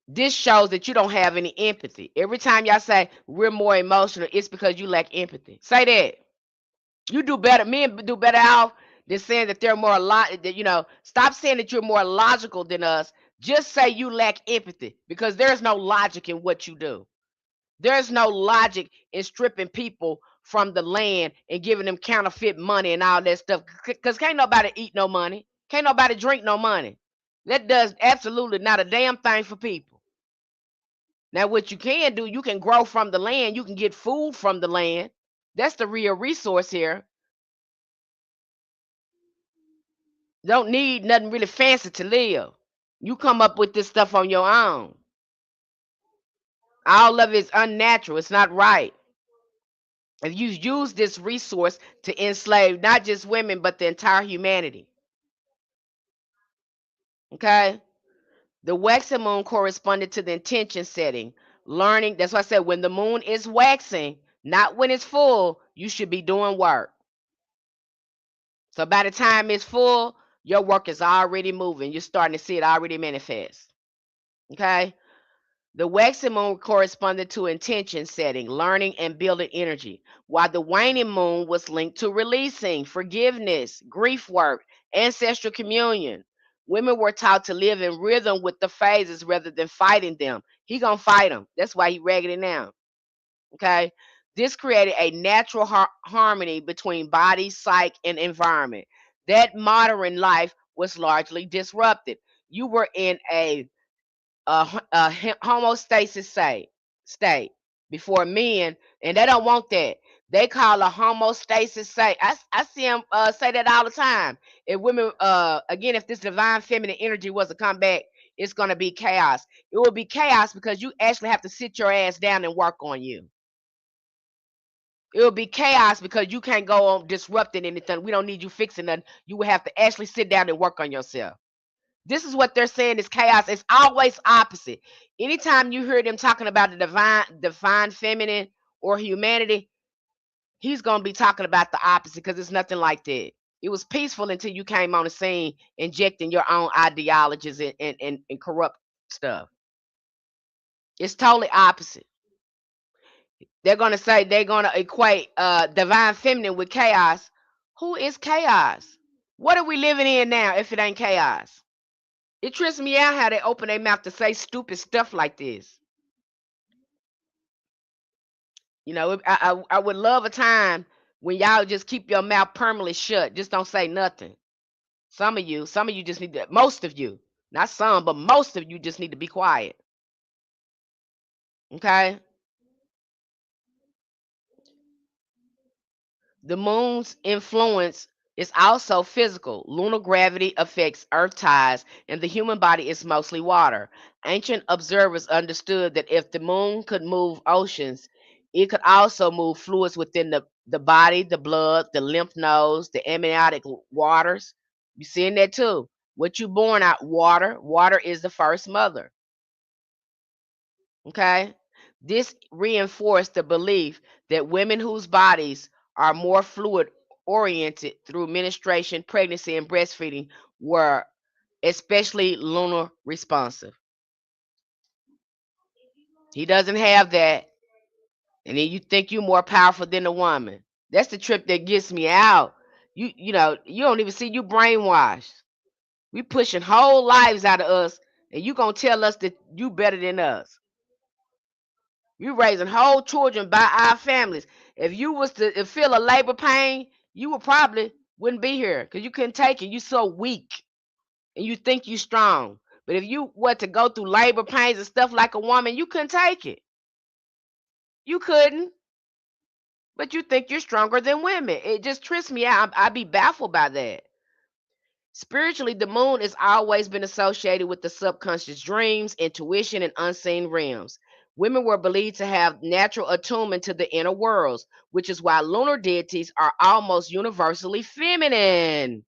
this shows that you don't have any empathy. Every time y'all say we're more emotional, it's because you lack empathy. Say that. You do better. Men do better off than saying that they're more that stop saying that you're more logical than us. Just say you lack empathy because there's no logic in what you do. There's no logic in stripping people from the land and giving them counterfeit money and all that stuff. Because can't nobody eat no money. Can't nobody drink no money. That does absolutely not a damn thing for people. Now, what you can do, you can grow from the land. You can get food from the land. That's the real resource here. Don't need nothing really fancy to live. You come up with this stuff on your own. All of it's unnatural. It's not right. And you use this resource to enslave not just women, but the entire humanity. Okay? The waxing moon corresponded to the intention setting. Learning, that's why I said when the moon is waxing, not when it's full, you should be doing work. So by the time it's full, your work is already moving. You're starting to see it already manifest. Okay? The waxing moon corresponded to intention setting, learning, and building energy, while the waning moon was linked to releasing, forgiveness, grief work, ancestral communion. Women were taught to live in rhythm with the phases rather than fighting them. He gonna fight them. That's why he raggedy now. Okay. This created a natural harmony between body, psyche, and environment. That modern life was largely disrupted. You were in a homostasis state before men, and they don't want that. They call a homostasis state. I see them say that all the time. If women, again, if this divine feminine energy was to come back, it's going to be chaos. It will be chaos because you actually have to sit your ass down and work on you. It will be chaos because you can't go on disrupting anything. We don't need you fixing nothing. You will have to actually sit down and work on yourself. This is what they're saying is chaos. It's always opposite. Anytime you hear them talking about the divine feminine or humanity, he's gonna be talking about the opposite because it's nothing like that. It was peaceful until you came on the scene injecting your own ideologies and corrupt stuff. It's totally opposite. They're gonna say they're gonna equate divine feminine with chaos. Who is chaos? What are we living in now if it ain't chaos? It trips me out how they open their mouth to say stupid stuff like this. You know, I would love a time when y'all just keep your mouth permanently shut. Just don't say nothing. Some of you just need to, most of you, not some, but most of you just need to be quiet. Okay? The moon's influence is also physical. Lunar gravity affects earth tides, and the human body is mostly water. Ancient observers understood that if the moon could move oceans, it could also move fluids within the body, the blood, the lymph nodes, the amniotic waters. You seeing that too? What you born out, water. Water is the first mother. Okay? This reinforced the belief that women whose bodies are more fluid oriented through menstruation, pregnancy, and breastfeeding were especially lunar responsive. He doesn't have that, and then you think you're more powerful than a woman. That's the trip that gets me out. You know, you don't even see you brainwashed. We pushing whole lives out of us, and you gonna tell us that you better than us. You raising whole children by our families. If you was to feel a labor pain, you would probably wouldn't be here because you couldn't take it. You so weak and you think you strong. But if you were to go through labor pains and stuff like a woman, you couldn't take it. You couldn't. But you think you're stronger than women. It just trips me out. I'd be baffled by that. Spiritually, the moon has always been associated with the subconscious dreams, intuition, and unseen realms. Women were believed to have natural attunement to the inner worlds, which is why lunar deities are almost universally feminine.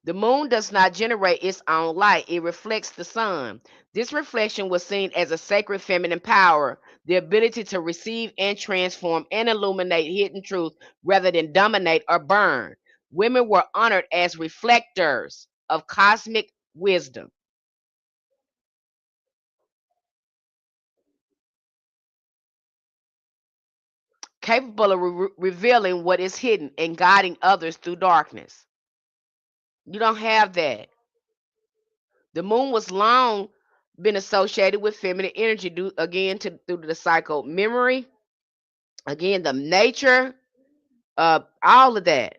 The moon does not generate its own light, it reflects the sun. This reflection was seen as a sacred feminine power, the ability to receive and transform and illuminate hidden truth rather than dominate or burn. Women were honored as reflectors of cosmic wisdom, capable of revealing what is hidden and guiding others through darkness. You don't have that. The moon was long been associated with feminine energy due again through the cycle memory, again the nature, all of that.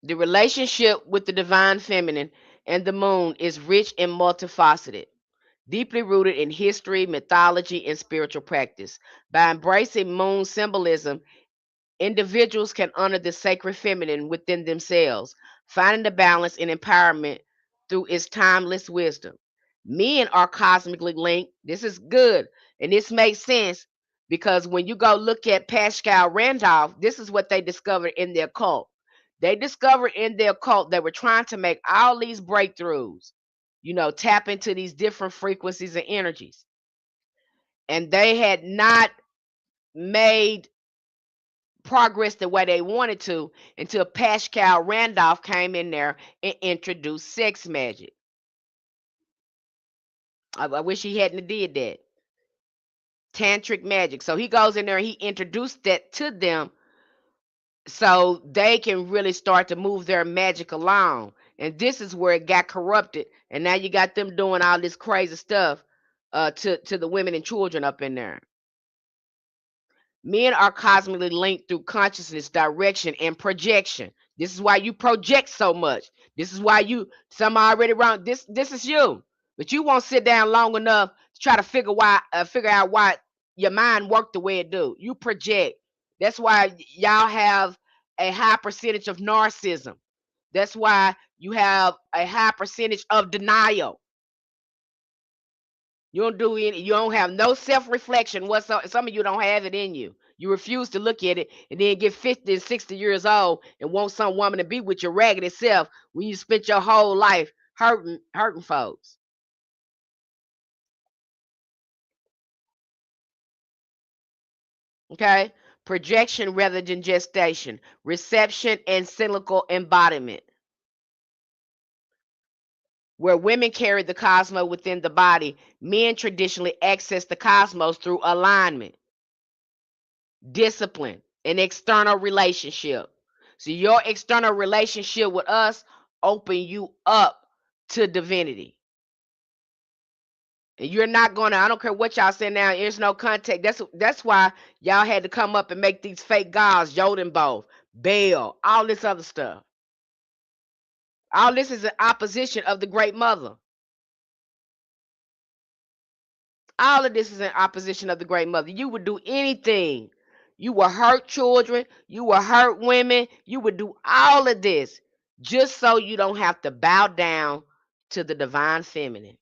The relationship with the divine feminine and the moon is rich and multifaceted, deeply rooted in history, mythology, and spiritual practice. By embracing moon symbolism, individuals can honor the sacred feminine within themselves, finding the balance and empowerment through its timeless wisdom. Men are cosmically linked. This is good. And this makes sense because when you go look at Pascal Randolph, this is what they discovered in their cult. They discovered in their cult they were trying to make all these breakthroughs, you know, tap into these different frequencies and energies. And they had not made progress the way they wanted to until Pascal Randolph came in there and introduced sex magic. I wish he hadn't did that. Tantric magic. So he goes in there and he introduced that to them so they can really start to move their magic along. And this is where it got corrupted. And now you got them doing all this crazy stuff to the women and children up in there. Men are cosmically linked through consciousness, direction, and projection. This is why you project so much. This is why you some already wrong. This is you, but you won't sit down long enough to try to figure out why your mind worked the way it do. You project. That's why y'all have a high percentage of narcissism. That's why you have a high percentage of denial. You don't do any. You don't have no self-reflection whatsoever. Some of you don't have it in you. You refuse to look at it, and then get 50 and 60 years old and want some woman to be with your raggedy self when you spent your whole life hurting folks. Okay, projection rather than gestation, reception and cyclical embodiment. Where women carry the cosmos within the body, men traditionally access the cosmos through alignment, discipline, and external relationship. So your external relationship with us open you up to divinity. And you're not gonna, I don't care what y'all say now, there's no contact. That's why y'all had to come up and make these fake gods, Jodenbo, Baal, all this other stuff. All this is in opposition of the Great Mother. All of this is in opposition of the Great Mother. You would do anything. You will hurt children. You will hurt women. You would do all of this just so you don't have to bow down to the divine feminine.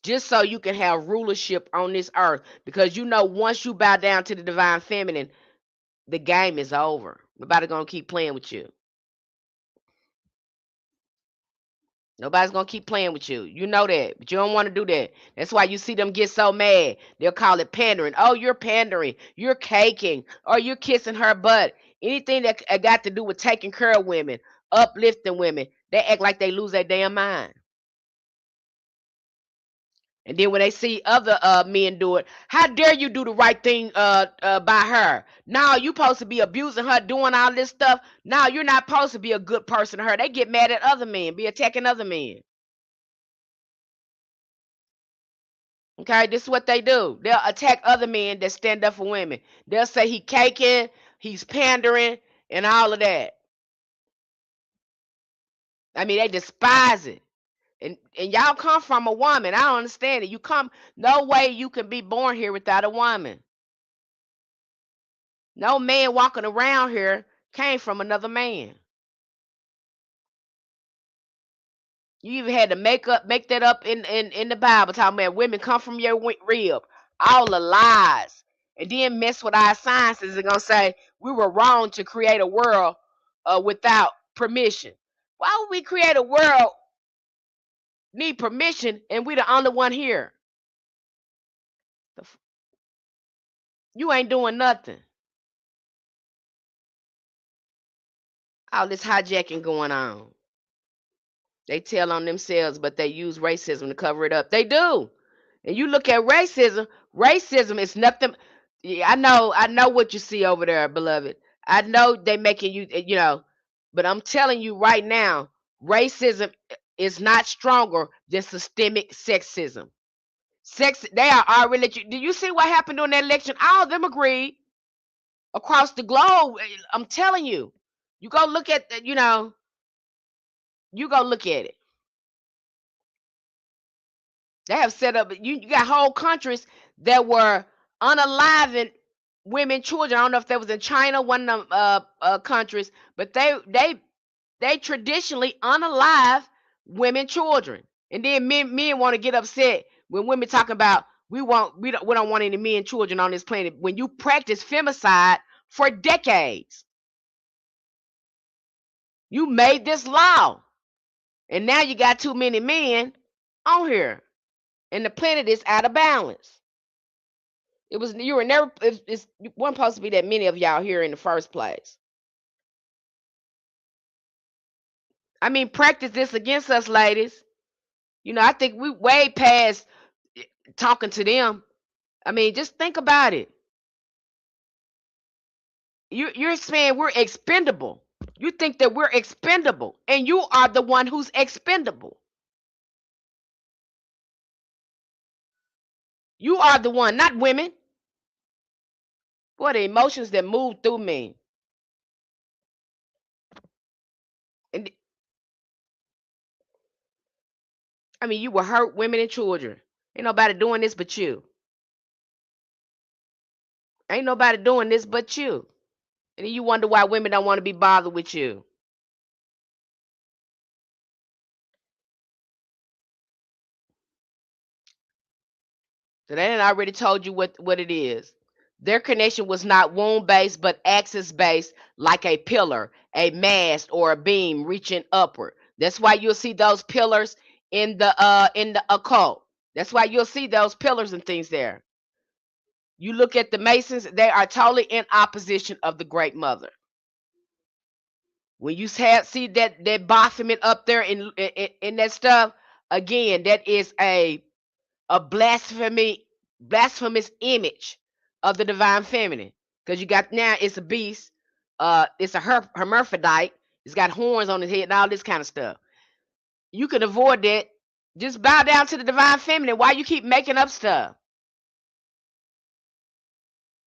Just so you can have rulership on this earth. Because you know, once you bow down to the divine feminine, the game is over. Nobody's going to keep playing with you. Nobody's gonna keep playing with you. You know that, but you don't want to do that. That's why you see them get so mad. They'll call it pandering. Oh, you're pandering. You're caking. Or you're kissing her butt. Anything that got to do with taking care of women, uplifting women, they act like they lose their damn mind. And then when they see other men do it, how dare you do the right thing by her? Now you supposed to be abusing her, doing all this stuff. Now you're not supposed to be a good person to her. They get mad at other men, be attacking other men. Okay, this is what they do. They'll attack other men that stand up for women. They'll say he caking, he's pandering, and all of that. I mean, they despise it. And y'all come from a woman. I don't understand it. You come, no way you can be born here without a woman. No man walking around here came from another man. You even had to make that up in the Bible, talking about women come from your rib. All the lies, and then mess with our sciences and gonna say we were wrong to create a world without permission. Why would we create a world need permission and we the only one here? You ain't doing nothing. All this hijacking going on. They tell on themselves, but they use racism to cover it up. They do. And you look at racism, racism is nothing. Yeah, I know what you see over there, beloved. I know they making you, but I'm telling you right now, racism is not stronger than systemic sexism. They are already. Do you see what happened during that election? All of them agreed across the globe. I'm telling you, you go look at, you go look at it. They have set up. You got whole countries that were unaliving women, children. I don't know if that was in China, one of them countries, but they traditionally unalive women, children, and then men want to get upset when women talk about we don't want any men, children on this planet. When you practice femicide for decades, you made this law, and now you got too many men on here, and the planet is out of balance. It was you were never it wasn't supposed to be that many of y'all here in the first place. I mean, practice this against us, ladies. I think we way past talking to them. I mean, just think about it. You're saying we're expendable. You think that we're expendable, and you are the one who's expendable. You are the one, not women. What the emotions that move through me. And I mean, you will hurt women and children. Ain't nobody doing this but you. Ain't nobody doing this but you. And then you wonder why women don't want to be bothered with you. So they done already told you what it is. Their connection was not womb based, but axis based, like a pillar, a mast, or a beam reaching upward. That's why you'll see those pillars in the occult. That's why you'll see those pillars and things there. You look at the Masons; they are totally in opposition of the Great Mother. When you see that Baphomet up there in that stuff, again, that is a blasphemous image of the divine feminine. because you got now it's a beast. It's a hermaphrodite. It's got horns on his head and all this kind of stuff. You can avoid that. Just bow down to the divine feminine. Why you keep making up stuff?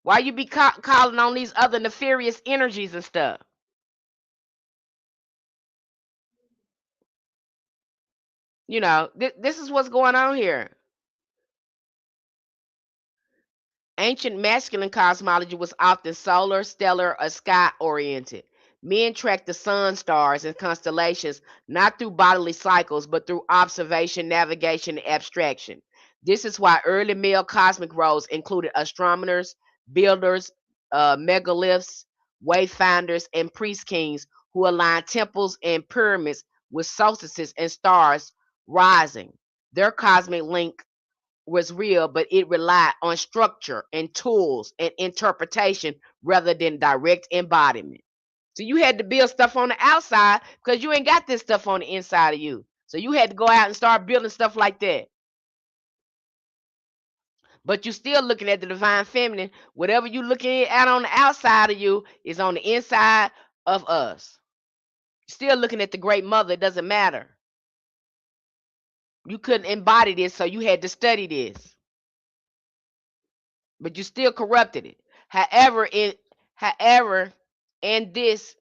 Why you be calling on these other nefarious energies and stuff? This is what's going on here. Ancient masculine cosmology was often solar, stellar, or sky oriented. Men tracked the sun, stars, and constellations not through bodily cycles, but through observation, navigation, and abstraction. This is why early male cosmic roles included astronomers, builders, megaliths, wayfinders, and priest kings who aligned temples and pyramids with solstices and stars rising. Their cosmic link was real, but it relied on structure and tools and interpretation rather than direct embodiment. So you had to build stuff on the outside because you ain't got this stuff on the inside of you. So you had to go out and start building stuff like that. But you still looking at the divine feminine. Whatever you looking at on the outside of you is on the inside of us. Still looking at the great mother, it doesn't matter. You couldn't embody this, so you had to study this. But you still corrupted it. However, and this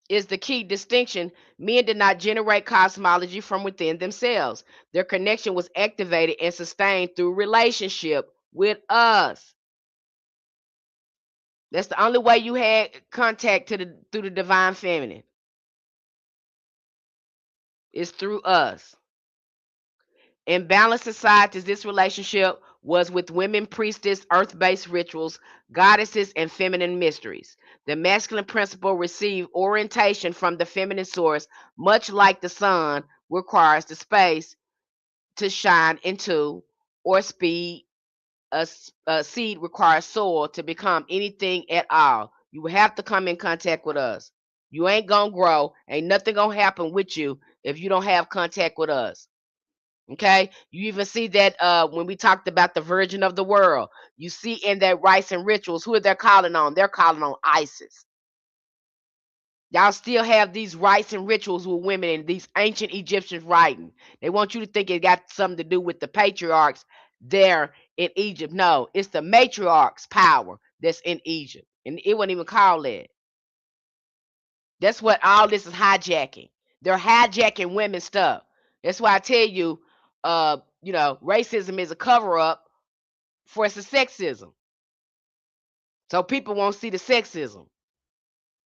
is the key distinction, men did not generate cosmology from within themselves. Their connection was activated and sustained through relationship with us. That's the only way you had contact through the divine feminine. Is through us. In balanced societies, this relationship was with women priestess, earth-based rituals, goddesses, and feminine mysteries. The masculine principle received orientation from the feminine source, much like the sun requires the space to shine into, or speed. A seed requires soil to become anything at all. You have to come in contact with us. You ain't gonna grow. Ain't nothing gonna happen with you if you don't have contact with us. Okay, you even see that when we talked about the Virgin of the World, you see in that rites and rituals who they're calling on. They're calling on Isis. Y'all still have these rites and rituals with women in these ancient Egyptians writing. They want you to think it got something to do with the patriarchs there in Egypt. No, it's the matriarchs' power that's in Egypt, and it wasn't even called that. That's what all this is hijacking. They're hijacking women's stuff. That's why I tell you, racism is a cover up for it's a sexism. So people won't see the sexism.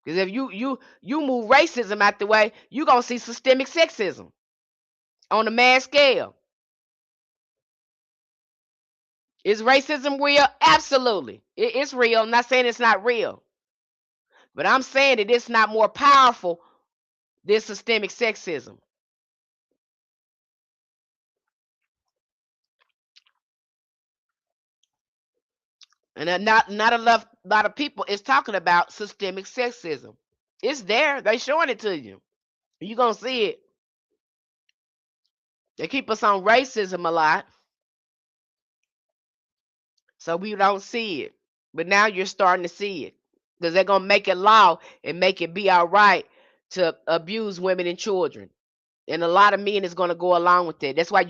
Because if you move racism out the way, you're gonna see systemic sexism on a mass scale. Is racism real? Absolutely. It's real. I'm not saying it's not real. But I'm saying that it's not more powerful than systemic sexism. And not a lot of people is talking about systemic sexism. It's there. They showing it to you. You're gonna see it. They keep us on racism a lot, so we don't see it. But now you're starting to see it because they're gonna make it law and make it be all right to abuse women and children. And a lot of men is gonna go along with it. That's why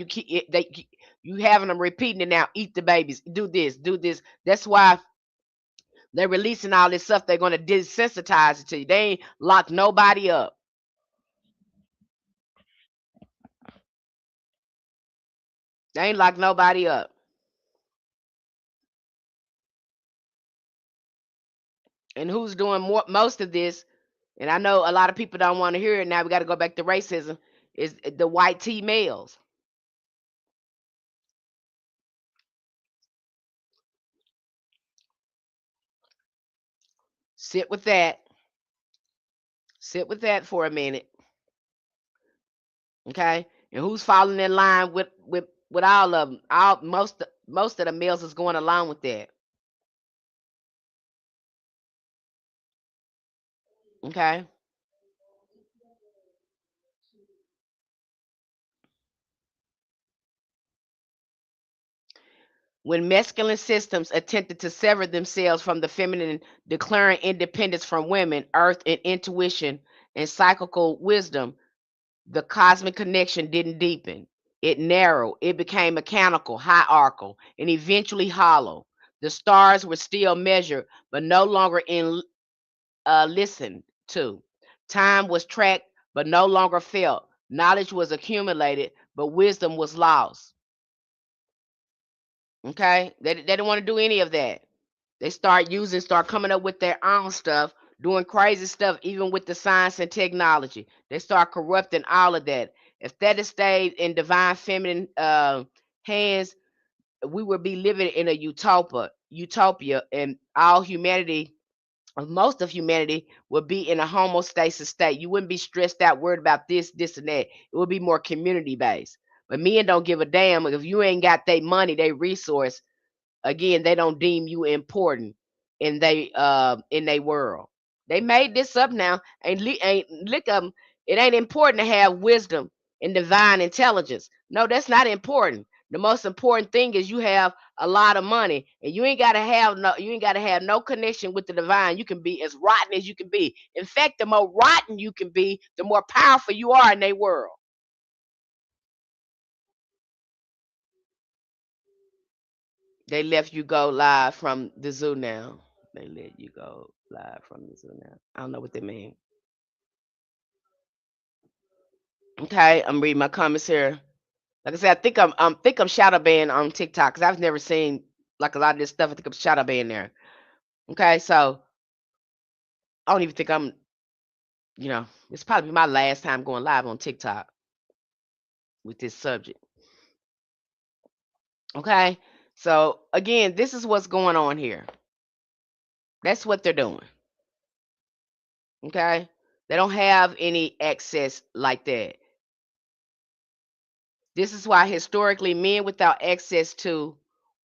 you having them repeating it now. Eat the babies. Do this. Do this. That's why they're releasing all this stuff. They're gonna desensitize it to you. They ain't lock nobody up. They ain't lock nobody up. And who's doing most of this? And I know a lot of people don't want to hear it now. We got to go back to racism. Is the white T males? Sit with that. Sit with that for a minute, okay? And who's falling in line with all of them? All most of the males is going along with that, okay? When masculine systems attempted to sever themselves from the feminine, declaring independence from women, earth, and intuition and cyclical wisdom, the cosmic connection didn't deepen. It narrowed. It became mechanical, hierarchical, and eventually hollow. The stars were still measured, but no longer listened to. Time was tracked, but no longer felt. Knowledge was accumulated, but wisdom was lost. Okay, they didn't want to do any of that. They start coming up with their own stuff, doing crazy stuff, even with the science and technology. They start corrupting all of that. If that had stayed in divine feminine hands, we would be living in a utopia, and all humanity, or most of humanity, would be in a homostasis state. You wouldn't be stressed out, worried about this, and that. It would be more community based. But men don't give a damn if you ain't got their money, their resource. Again, they don't deem you important in they world. They made this up now. Ain't look them. It ain't important to have wisdom and divine intelligence. No, that's not important. The most important thing is you have a lot of money, and you ain't gotta have no connection with the divine. You can be as rotten as you can be. In fact, the more rotten you can be, the more powerful you are in their world. They left you go live from the zoo now. They let you go live from the zoo now. I don't know what they mean. Okay, I'm reading my comments here. Like I said, I think I'm shadow banned on TikTok because I've never seen like a lot of this stuff. I think I'm shadow banned there. Okay, so I don't even think it's probably my last time going live on TikTok with this subject. Okay, so again, this is what's going on here. That's what they're doing. Okay, they don't have any access like that. This is why historically men without access to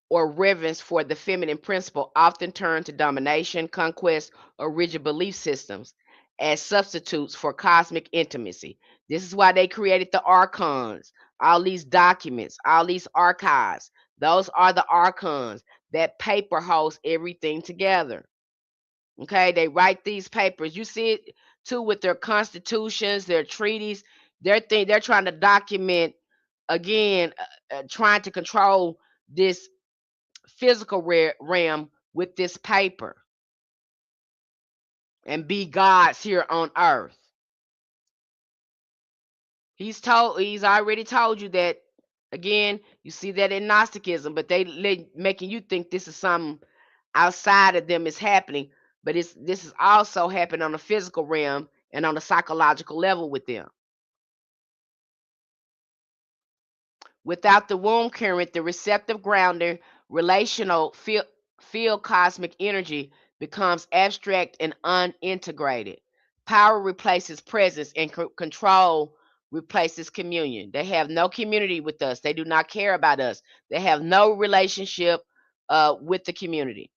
or reverence for the feminine principle often turn to domination, conquest, or rigid belief systems as substitutes for cosmic intimacy. This is why they created the archons, all these documents, all these archives. Those are the archons. That paper holds everything together. Okay, they write these papers. You see it too with their constitutions, their treaties. They're trying to document again, trying to control this physical realm with this paper and be gods here on earth. He's already told you that. Again, you see that in Gnosticism, but making you think this is something outside of them is happening, but this is also happening on the physical realm and on the psychological level with them. Without the womb current, the receptive grounding relational field cosmic energy becomes abstract and unintegrated. Power replaces presence, and control replaces communion. They have no community with us. They do not care about us. They have no relationship with the community.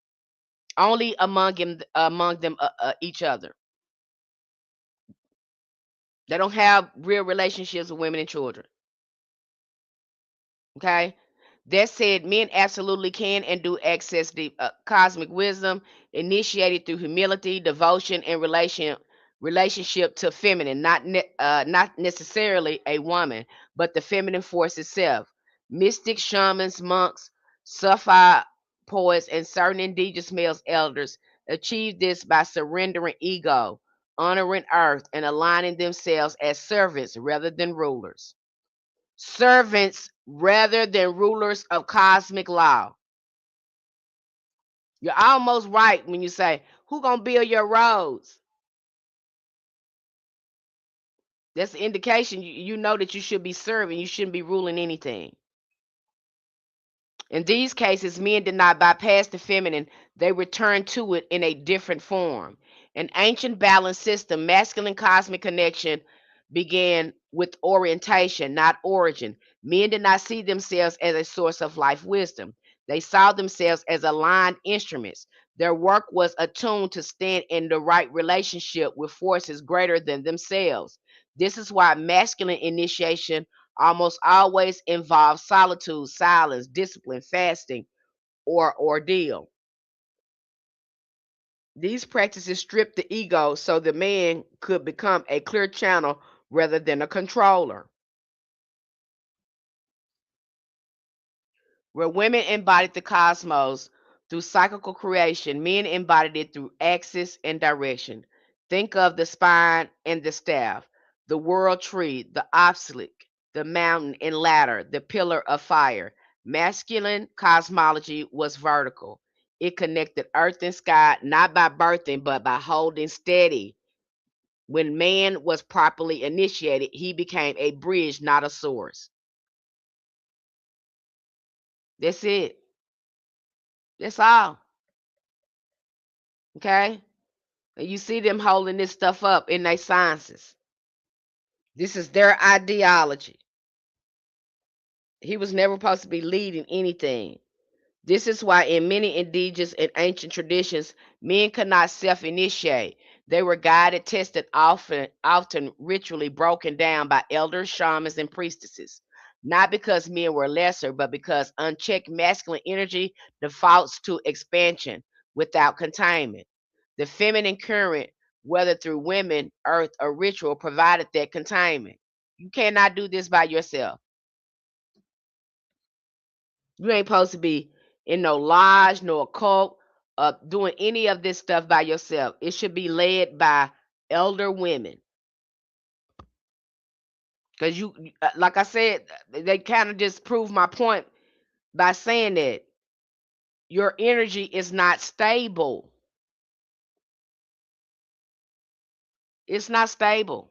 Only among them each other. They don't have real relationships with women and children. Okay. That said, men absolutely can and do access the cosmic wisdom initiated through humility, devotion, and relationship to feminine, not necessarily a woman, but the feminine force itself. Mystics, shamans, monks, Sufi poets, and certain indigenous male elders achieve this by surrendering ego, honoring earth, and aligning themselves as servants rather than rulers. Servants rather than rulers of cosmic law. You're almost right when you say, who gonna build your roads? That's the indication you know that you should be serving. You shouldn't be ruling anything. In these cases, men did not bypass the feminine, they returned to it in a different form. An ancient balanced system, masculine cosmic connection began with orientation, not origin. Men did not see themselves as a source of life wisdom. They saw themselves as aligned instruments. Their work was attuned to stand in the right relationship with forces greater than themselves. This is why masculine initiation almost always involves solitude, silence, discipline, fasting, or ordeal. These practices stripped the ego so the man could become a clear channel rather than a controller. Where women embodied the cosmos through cyclical creation, men embodied it through axis and direction. Think of the spine and the staff, the world tree, the obelisk, the mountain and ladder, the pillar of fire. Masculine cosmology was vertical. It connected earth and sky not by birthing, but by holding steady. When man was properly initiated, he became a bridge, not a source. That's it. That's all. Okay? And you see them holding this stuff up in their sciences. This is their ideology. He was never supposed to be leading anything. This is why in many indigenous and ancient traditions, men could not self-initiate. They were guided, tested, often ritually broken down by elders, shamans, and priestesses. Not because men were lesser, but because unchecked masculine energy defaults to expansion without containment. The feminine current, whether through women, earth, or ritual, provided that containment. You cannot do this by yourself. You ain't supposed to be in no lodge, no occult, doing any of this stuff by yourself. It should be led by elder women. Because like I said, they kind of just proved my point by saying that your energy is not stable. It's not stable.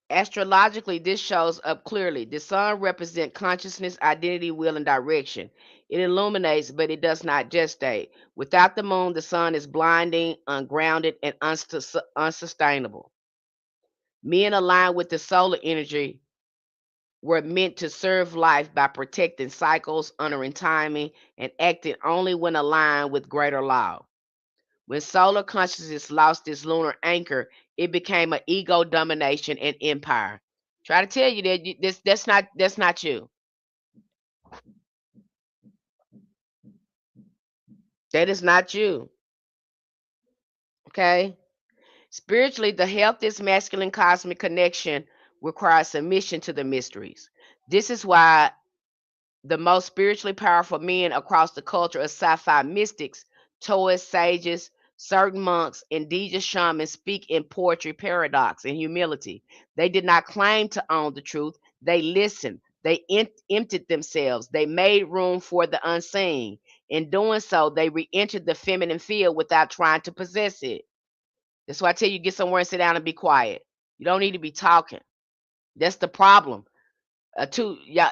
Astrologically, this shows up clearly. The sun represents consciousness, identity, will, and direction. It illuminates, but it does not gestate. Without the moon, the sun is blinding, ungrounded, and unsustainable. Men aligned with the solar energy were meant to serve life by protecting cycles, honoring timing, and acting only when aligned with greater law. When solar consciousness lost its lunar anchor, it became an ego domination and empire. Try to tell you that that's not you. That is not you. Okay? Spiritually, the healthiest masculine cosmic connection requires submission to the mysteries. This is why the most spiritually powerful men across the culture are sci-fi mystics, Taoist sages, certain monks, indigenous shamans speak in poetry, paradox, and humility. They did not claim to own the truth. They listened. They emptied themselves. They made room for the unseen. In doing so, they re-entered the feminine field without trying to possess it. That's why I tell you, get somewhere and sit down and be quiet. You don't need to be talking. That's the problem. Yeah,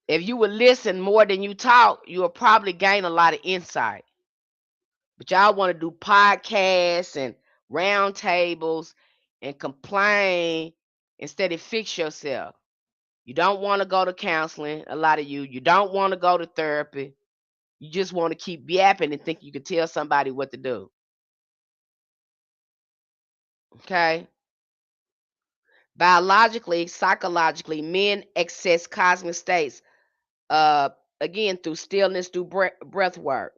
if you would listen more than you talk, you will probably gain a lot of insight. But y'all want to do podcasts and round tables and complain instead of fix yourself. You don't want to go to counseling, a lot of you. You don't want to go to therapy. You just want to keep yapping and think you can tell somebody what to do. Okay? Biologically, psychologically, men access cosmic states, uh, again, through stillness, through breath work.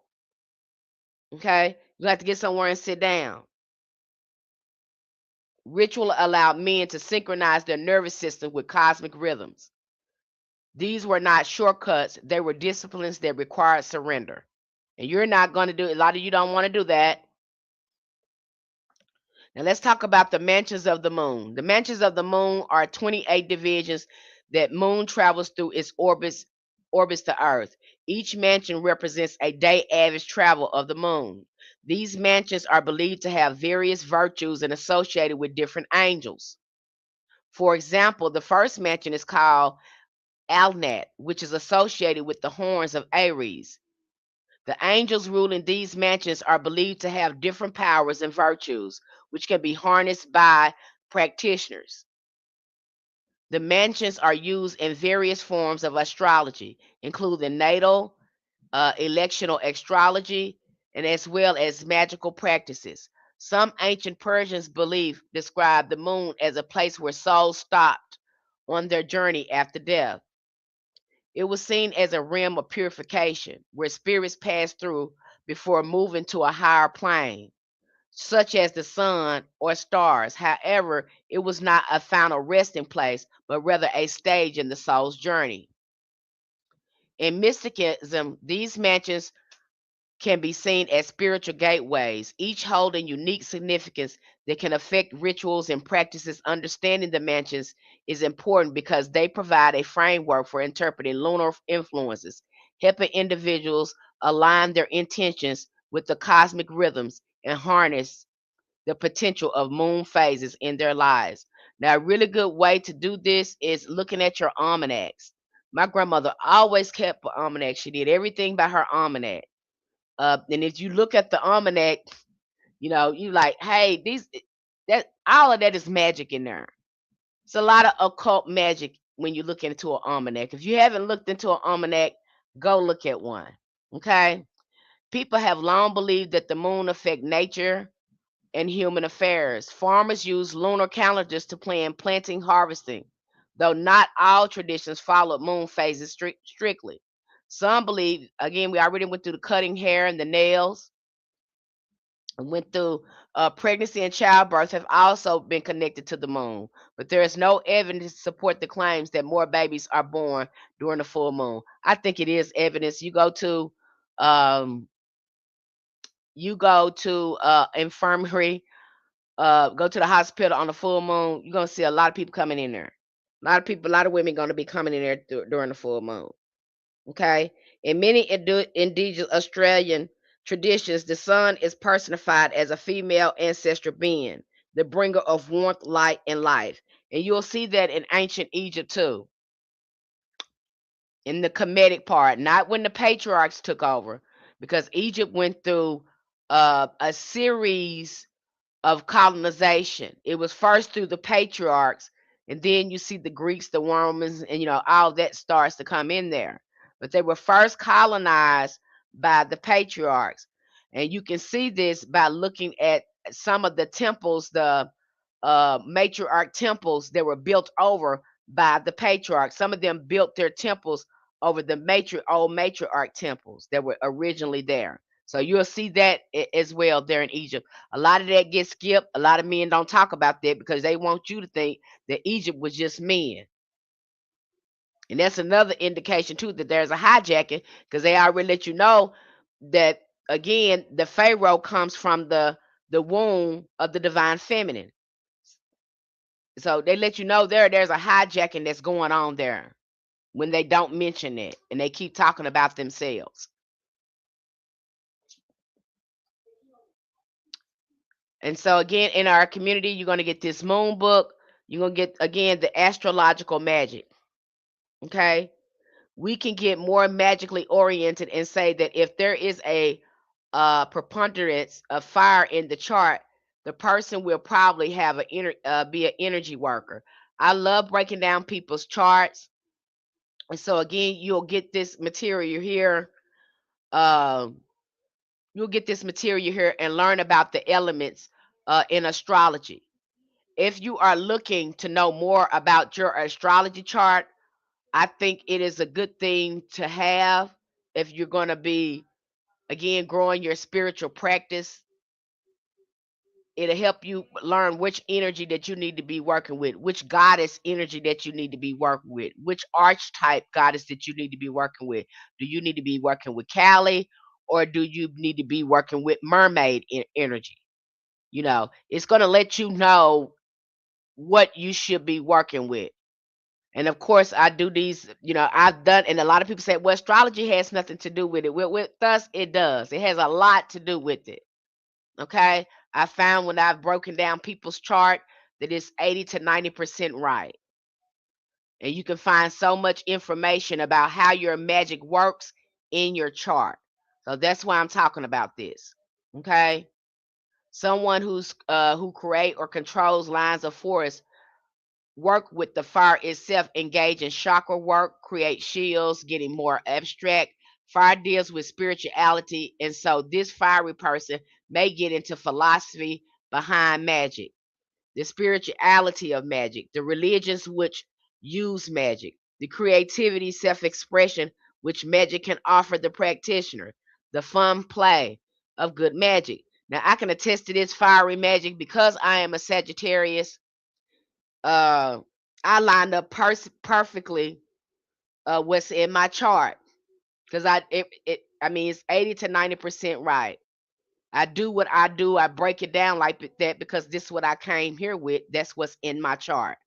Okay? You have to get somewhere and sit down. Ritual allowed men to synchronize their nervous system with cosmic rhythms. These were not shortcuts, they were disciplines that required surrender. And you're not going to do it. A lot of you don't want to do that. Now let's talk about the mansions of the moon. The mansions of the moon are 28 divisions that moon travels through its orbits to Earth. Each mansion represents a day average travel of the moon. These mansions are believed to have various virtues and associated with different angels. For example, the first mansion is called Alnat, which is associated with the horns of Aries. The angels ruling these mansions are believed to have different powers and virtues, which can be harnessed by practitioners. The mansions are used in various forms of astrology, including natal, electional astrology, and as well as magical practices. Some ancient Persians belief described the moon as a place where souls stopped on their journey after death. It was seen as a realm of purification where spirits pass through before moving to a higher plane, such as the sun or stars. However, it was not a final resting place, but rather a stage in the soul's journey. In mysticism, these mansions can be seen as spiritual gateways, each holding unique significance that can affect rituals and practices. Understanding the mansions is important because they provide a framework for interpreting lunar influences, helping individuals align their intentions with the cosmic rhythms and harness the potential of moon phases in their lives. Now, a really good way to do this is looking at your almanacs. My grandmother always kept an almanac. She did everything by her almanac. And if you look at the almanac, you like, hey, that all of that is magic in there. It's a lot of occult magic when you look into an almanac. If you haven't looked into an almanac, go look at one. Okay. People have long believed that the moon affect nature and human affairs. Farmers use lunar calendars to plan planting, harvesting, though not all traditions follow moon phases strictly. Some believe, again, we already went through the cutting hair and the nails, and went through pregnancy and childbirth have also been connected to the moon, but there is no evidence to support the claims that more babies are born during the full moon. I think it is evidence. Um, you go to infirmary, go to the hospital on the full moon, you're gonna see a lot of people coming in there. A lot of people, a lot of women gonna be coming in there during the full moon. Okay. In many indigenous Australian traditions, the sun is personified as a female ancestral being, the bringer of warmth, light, and life. And you'll see that in ancient Egypt too, in the Kemetic part, not when the patriarchs took over, because Egypt went through a series of colonization. It was first through the patriarchs, and then you see the Greeks, the Romans, and all that starts to come in there. But they were first colonized by the patriarchs, and you can see this by looking at some of the temples, the matriarch temples that were built over by the patriarchs. Some of them built their temples over the old matriarch temples that were originally there. So you'll see that as well there in Egypt. A lot of that gets skipped. A lot of men don't talk about that because they want you to think that Egypt was just men. And that's another indication too that there's a hijacking, because they already let you know that, again, the Pharaoh comes from the womb of the divine feminine. So they let you know there's a hijacking that's going on there when they don't mention it and they keep talking about themselves. And so again, in our community, you're going to get this moon book. You're going to get, again, the astrological magic. Okay. We can get more magically oriented and say that if there is a preponderance of fire in the chart, the person will probably have be an energy worker. I love breaking down people's charts. And so again, you'll get this material here. Um, you'll get this material here and learn about the elements in astrology. If you are looking to know more about your astrology chart, I think it is a good thing to have if you're going to be, again, growing your spiritual practice. It'll help you learn which energy that you need to be working with, which goddess energy that you need to be working with, which archetype goddess that you need to be working with. Do you need to be working with Kali, or do you need to be working with mermaid energy? It's going to let you know what you should be working with. And of course, I do these, I've done, and a lot of people say, well, astrology has nothing to do with it. With us, it does. It has a lot to do with it. Okay. I found when I've broken down people's chart that it's 80 to 90% right. And you can find so much information about how your magic works in your chart. So that's why I'm talking about this. Okay. Someone who create or controls lines of forest work with the fire itself, engage in chakra work, create shields, getting more abstract. Fire deals with spirituality, and so this fiery person may get into philosophy behind magic, the spirituality of magic, the religions which use magic. the creativity, self expression, which magic can offer the practitioner, the fun play of good magic. Now, I can attest to this fiery magic because I am a Sagittarius. Uh, I lined up perfectly what's in my chart because I mean, it's 80 to 90% right. I do what I do. I break it down like that because this is what I came here with. That's what's in my chart.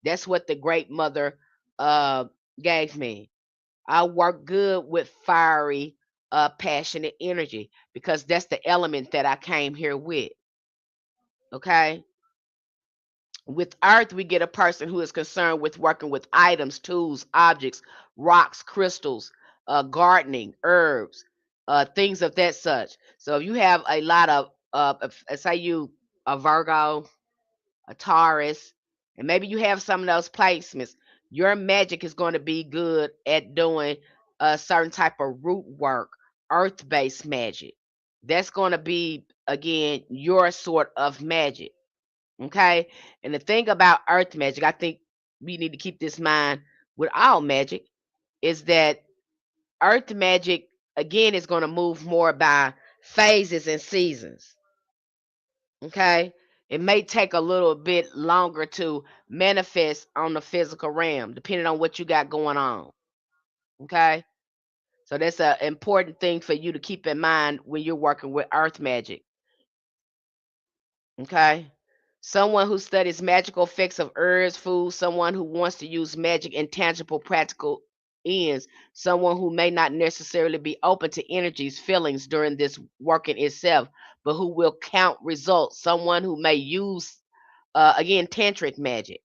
That's what the great mother uh, gave me. I work good with fiery, passionate energy because that's the element that I came here with. Okay. With earth, we get a person who is concerned with working with items, tools, objects, rocks, crystals, gardening, herbs, things of that such. So if you have a lot of, say you a Virgo, a Taurus, and maybe you have some of those placements, your magic is going to be good at doing a certain type of root work, earth based magic. That's going to be, again, your sort of magic. Okay. And the thing about earth magic, I think we need to keep this in mind with all magic, is that earth magic, again, is going to move more by phases and seasons. Okay. It may take a little bit longer to manifest on the physical realm, depending on what you got going on. Okay. So that's an important thing for you to keep in mind when you're working with earth magic. Okay. Someone who studies magical effects of herbs, food, someone who wants to use magic in tangible, practical ends, someone who may not necessarily be open to energies, feelings during this working itself, but who will count results, someone who may use, again, tantric magic.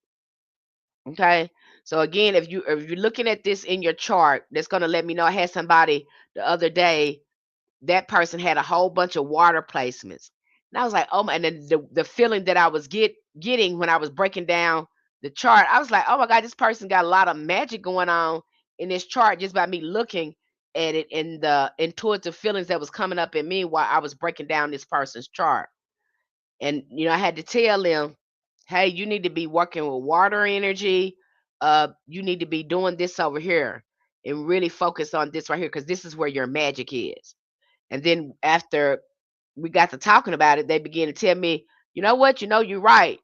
Okay. So again, if you're looking at this in your chart, that's going to let me know. I had somebody the other day, that person had a whole bunch of water placements. And I was like, oh my, and then the feeling that I was getting when I was breaking down the chart, I was like, oh my God, this person got a lot of magic going on in this chart just by me looking at it and the intuitive feelings that was coming up in me while I was breaking down this person's chart. And I had to tell them, hey, you need to be working with water energy. You need to be doing this over here and really focus on this right here because this is where your magic is. And then after we got to talking about it, they began to tell me, you know what, you're right.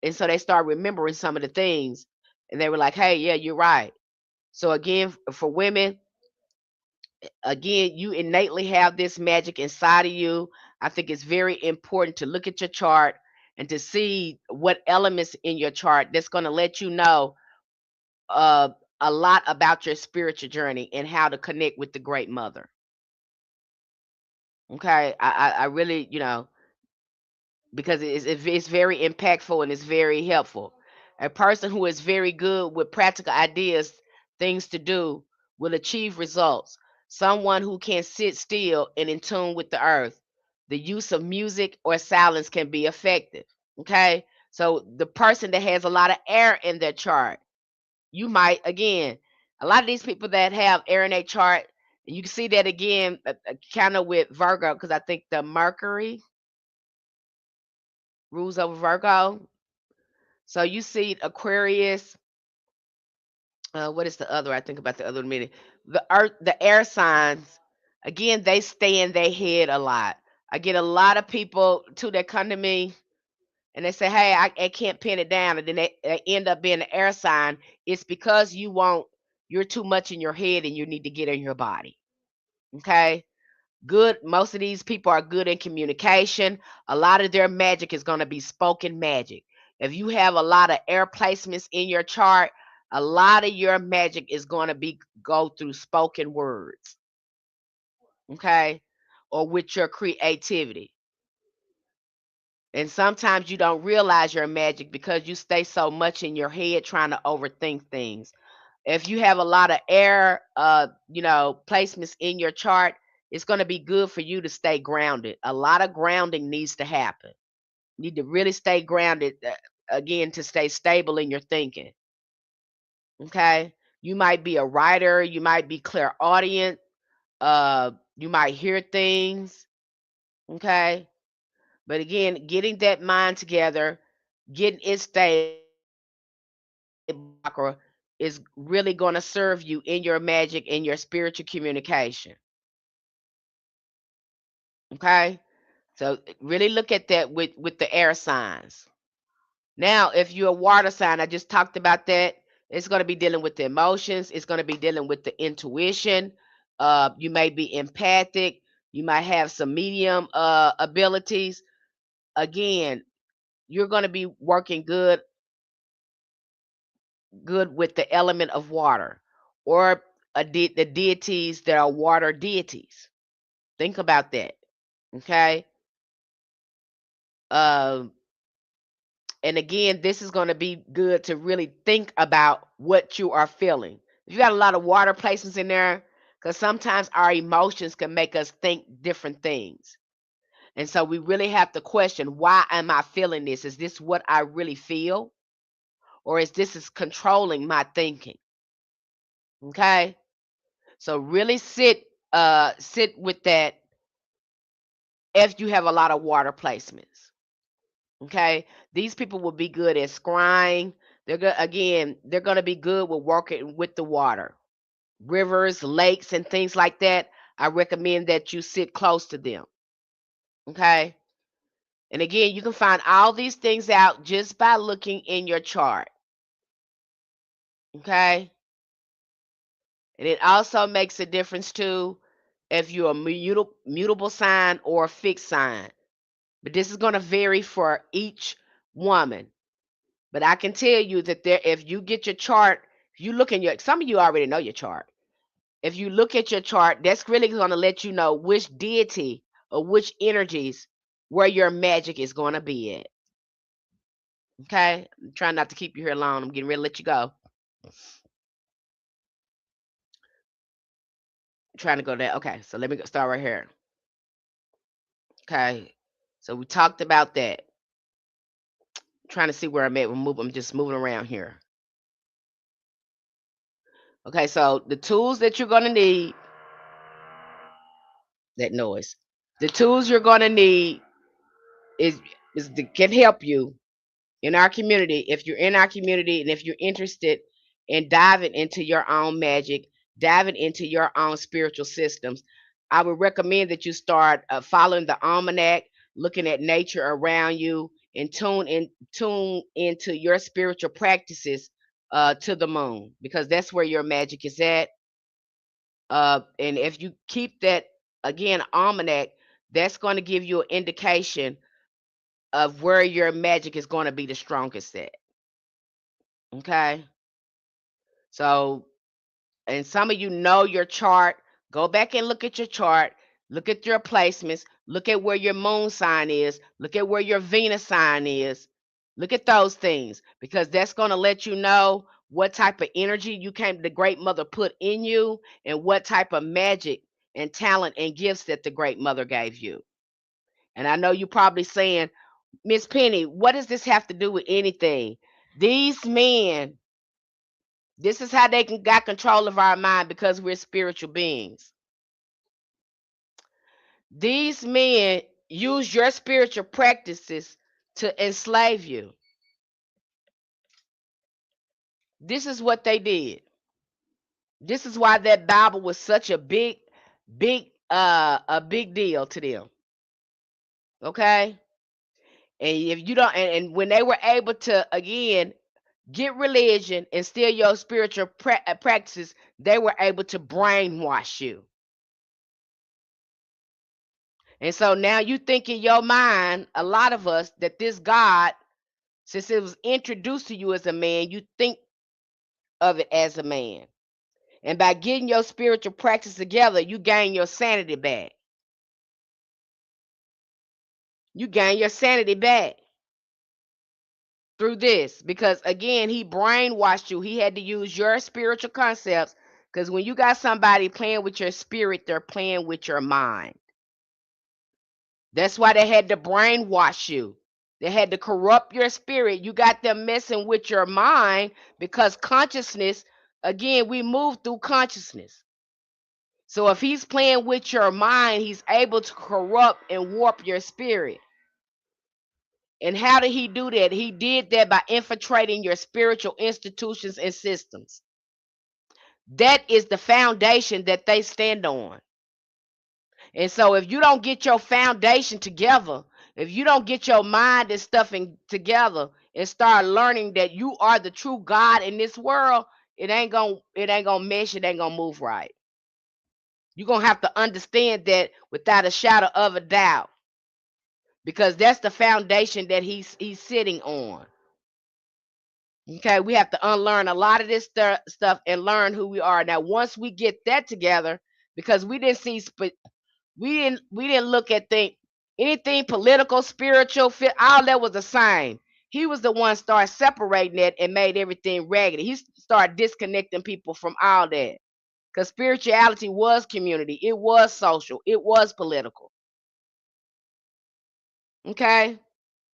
And so they started remembering some of the things. And they were like, hey, yeah, you're right. So again, for women, again, you innately have this magic inside of you. I think it's very important to look at your chart and to see what elements in your chart that's going to let you know uh, a lot about your spiritual journey and how to connect with the great mother. Okay. I really, because it's very impactful and it's very helpful. A person who is very good with practical ideas, things to do, will achieve results. Someone who can sit still and in tune with the earth. The use of music or silence can be effective. Okay. So the person that has a lot of air in their chart, you might, again, a lot of these people that have air in their chart, you can see that again, kind of with Virgo, because I think the Mercury rules over Virgo. So you see Aquarius. What is the other? I think about the other minute. The earth, the air signs. Again, they stay in their head a lot. I get a lot of people too that come to me and they say, "Hey, I can't pin it down," and then they end up being an air sign. It's because you're too much in your head and you need to get in your body. Okay. Good. Most of these people are good in communication. A lot of their magic is going to be spoken magic. If you have a lot of air placements in your chart, a lot of your magic is going to be go through spoken words. Okay. Or with your creativity. And sometimes you don't realize your magic because you stay so much in your head trying to overthink things. If you have a lot of air, placements in your chart, it's going to be good for you to stay grounded. A lot of grounding needs to happen. You need to really stay grounded, again, to stay stable in your thinking. Okay. You might be a writer. You might be clairaudient. You might hear things. Okay. But again, getting that mind together, getting it stable chakra is really going to serve you in your magic and your spiritual communication. Okay? So really look at that with the air signs. Now, if you're a water sign, I just talked about that. It's going to be dealing with the emotions. It's going to be dealing with the intuition. You may be empathic. You might have some medium abilities. Again, you're going to be working good with the element of water, or the deities that are water deities. Think about that. Okay. Um, and again, this is going to be good to really think about what you are feeling. If you got a lot of water placements in there, because sometimes our emotions can make us think different things. And so we really have to question, why am I feeling this? Is this what I really feel? Or is this is controlling my thinking? Okay. So really sit with that if you have a lot of water placements. Okay. These people will be good at scrying. They're good again, they're gonna be good with working with the water. Rivers, lakes, and things like that. I recommend that you sit close to them. Okay. And again, you can find all these things out just by looking in your chart. Okay. And it also makes a difference too if you're a mutable sign or a fixed sign. But this is going to vary for each woman. But I can tell you that if you get your chart, if you look in your, some of you already know your chart. If you look at your chart, that's really going to let you know which deity or which energies where your magic is going to be at. Okay? I'm trying not to keep you here long. I'm getting ready to let you go. I'm trying to go there. Okay, so let me start right here. Okay. So we talked about that. I'm trying to see where I'm at. I'm just moving around here. Okay, so the tools that you're going to need, that noise. The tools you're going to need is can help you in our community. If you're in our community and if you're interested in diving into your own magic, diving into your own spiritual systems, I would recommend that you start following the almanac, looking at nature around you, and tune into your spiritual practices to the moon, because that's where your magic is at. And if you keep that, again, almanac, that's going to give you an indication of where your magic is going to be the strongest at. Okay. So, and some of you know your chart. Go back and look at your chart. Look at your placements. Look at where your moon sign is. Look at where your Venus sign is. Look at those things, because that's going to let you know what type of energy the great mother put in you, and what type of magic and talent and gifts that the great mother gave you. And I know you're probably saying, Miss Penny, what does this have to do with anything? These men, this is how they got control of our mind, because we're spiritual beings. These men use your spiritual practices to enslave you. This is what they did. This is why that Bible was such a big deal to them. Okay? And if you don't, and when they were able to again get religion and steal your spiritual practices, they were able to brainwash you. And so now you think in your mind, a lot of us, that this God, since it was introduced to you as a man, you think of it as a man. And by getting your spiritual practice together, you gain your sanity back. You gain your sanity back through this, because again, he brainwashed you. He had to use your spiritual concepts, because when you got somebody playing with your spirit, they're playing with your mind. That's why they had to brainwash you. They had to corrupt your spirit. You got them messing with your mind, because consciousness, again, we move through consciousness. So if he's playing with your mind, he's able to corrupt and warp your spirit. And how did he do that? He did that by infiltrating your spiritual institutions and systems. That is the foundation that they stand on. And so if you don't get your foundation together, if you don't get your mind and stuff together and start learning that you are the true God in this world, it ain't gonna mesh, it ain't gonna move right. You're gonna have to understand that without a shadow of a doubt, because that's the foundation that he's sitting on. Okay, we have to unlearn a lot of this stuff and learn who we are. Now, once we get that together, because we didn't look at anything political, spiritual, fit, all that was the same. He was the one started separating it and made everything raggedy. He started disconnecting people from all that. Because spirituality was community, it was social, it was political. Okay.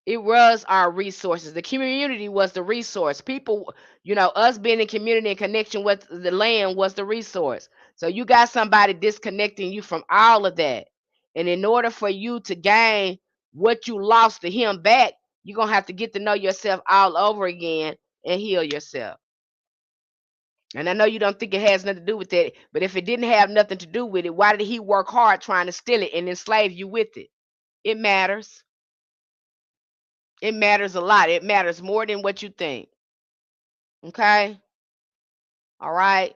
It was our resources. The community was the resource. People, us being in community and connection with the land was the resource. So you got somebody disconnecting you from all of that. And in order for you to gain what you lost to him back, you're going to have to get to know yourself all over again and heal yourself. And I know you don't think it has nothing to do with that, but if it didn't have nothing to do with it, why did he work hard trying to steal it and enslave you with it? It matters. It matters a lot. It matters more than what you think. Okay. All right.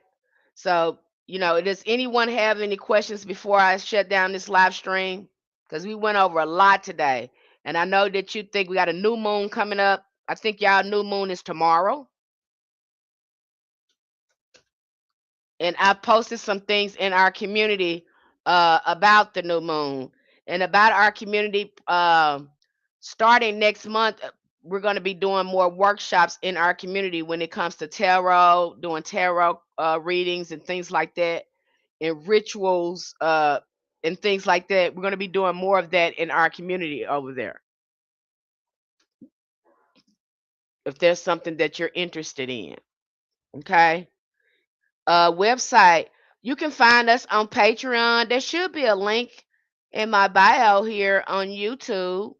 So, does anyone have any questions before I shut down this live stream? Because we went over a lot today. And I know that you think we got a new moon coming up. I think y'all new moon is tomorrow. And I posted some things in our community about the new moon and about our community. Starting next month, we're going to be doing more workshops in our community when it comes to tarot, doing tarot readings and things like that, and rituals and things like that. We're going to be doing more of that in our community over there. If there's something that you're interested in, okay. Website. You can find us on Patreon. There should be a link in my bio here on YouTube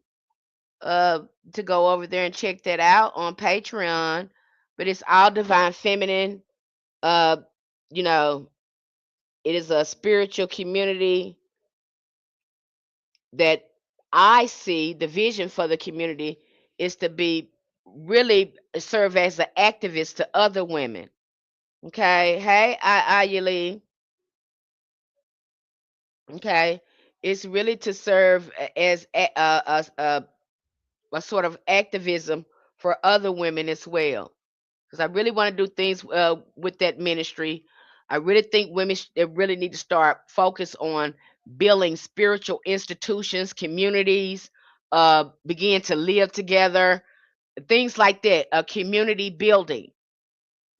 uh, to go over there and check that out on Patreon. But it's all Divine Feminine. Uh, you know, it is a spiritual community that I see the vision for the community is to be really serve as an activist to other women. Okay. Hey, Ayali. Okay, it's really to serve as a sort of activism for other women as well. Because I really want to do things with that ministry. I really think women they really need to start focus on building spiritual institutions, communities, begin to live together, things like that. A community building,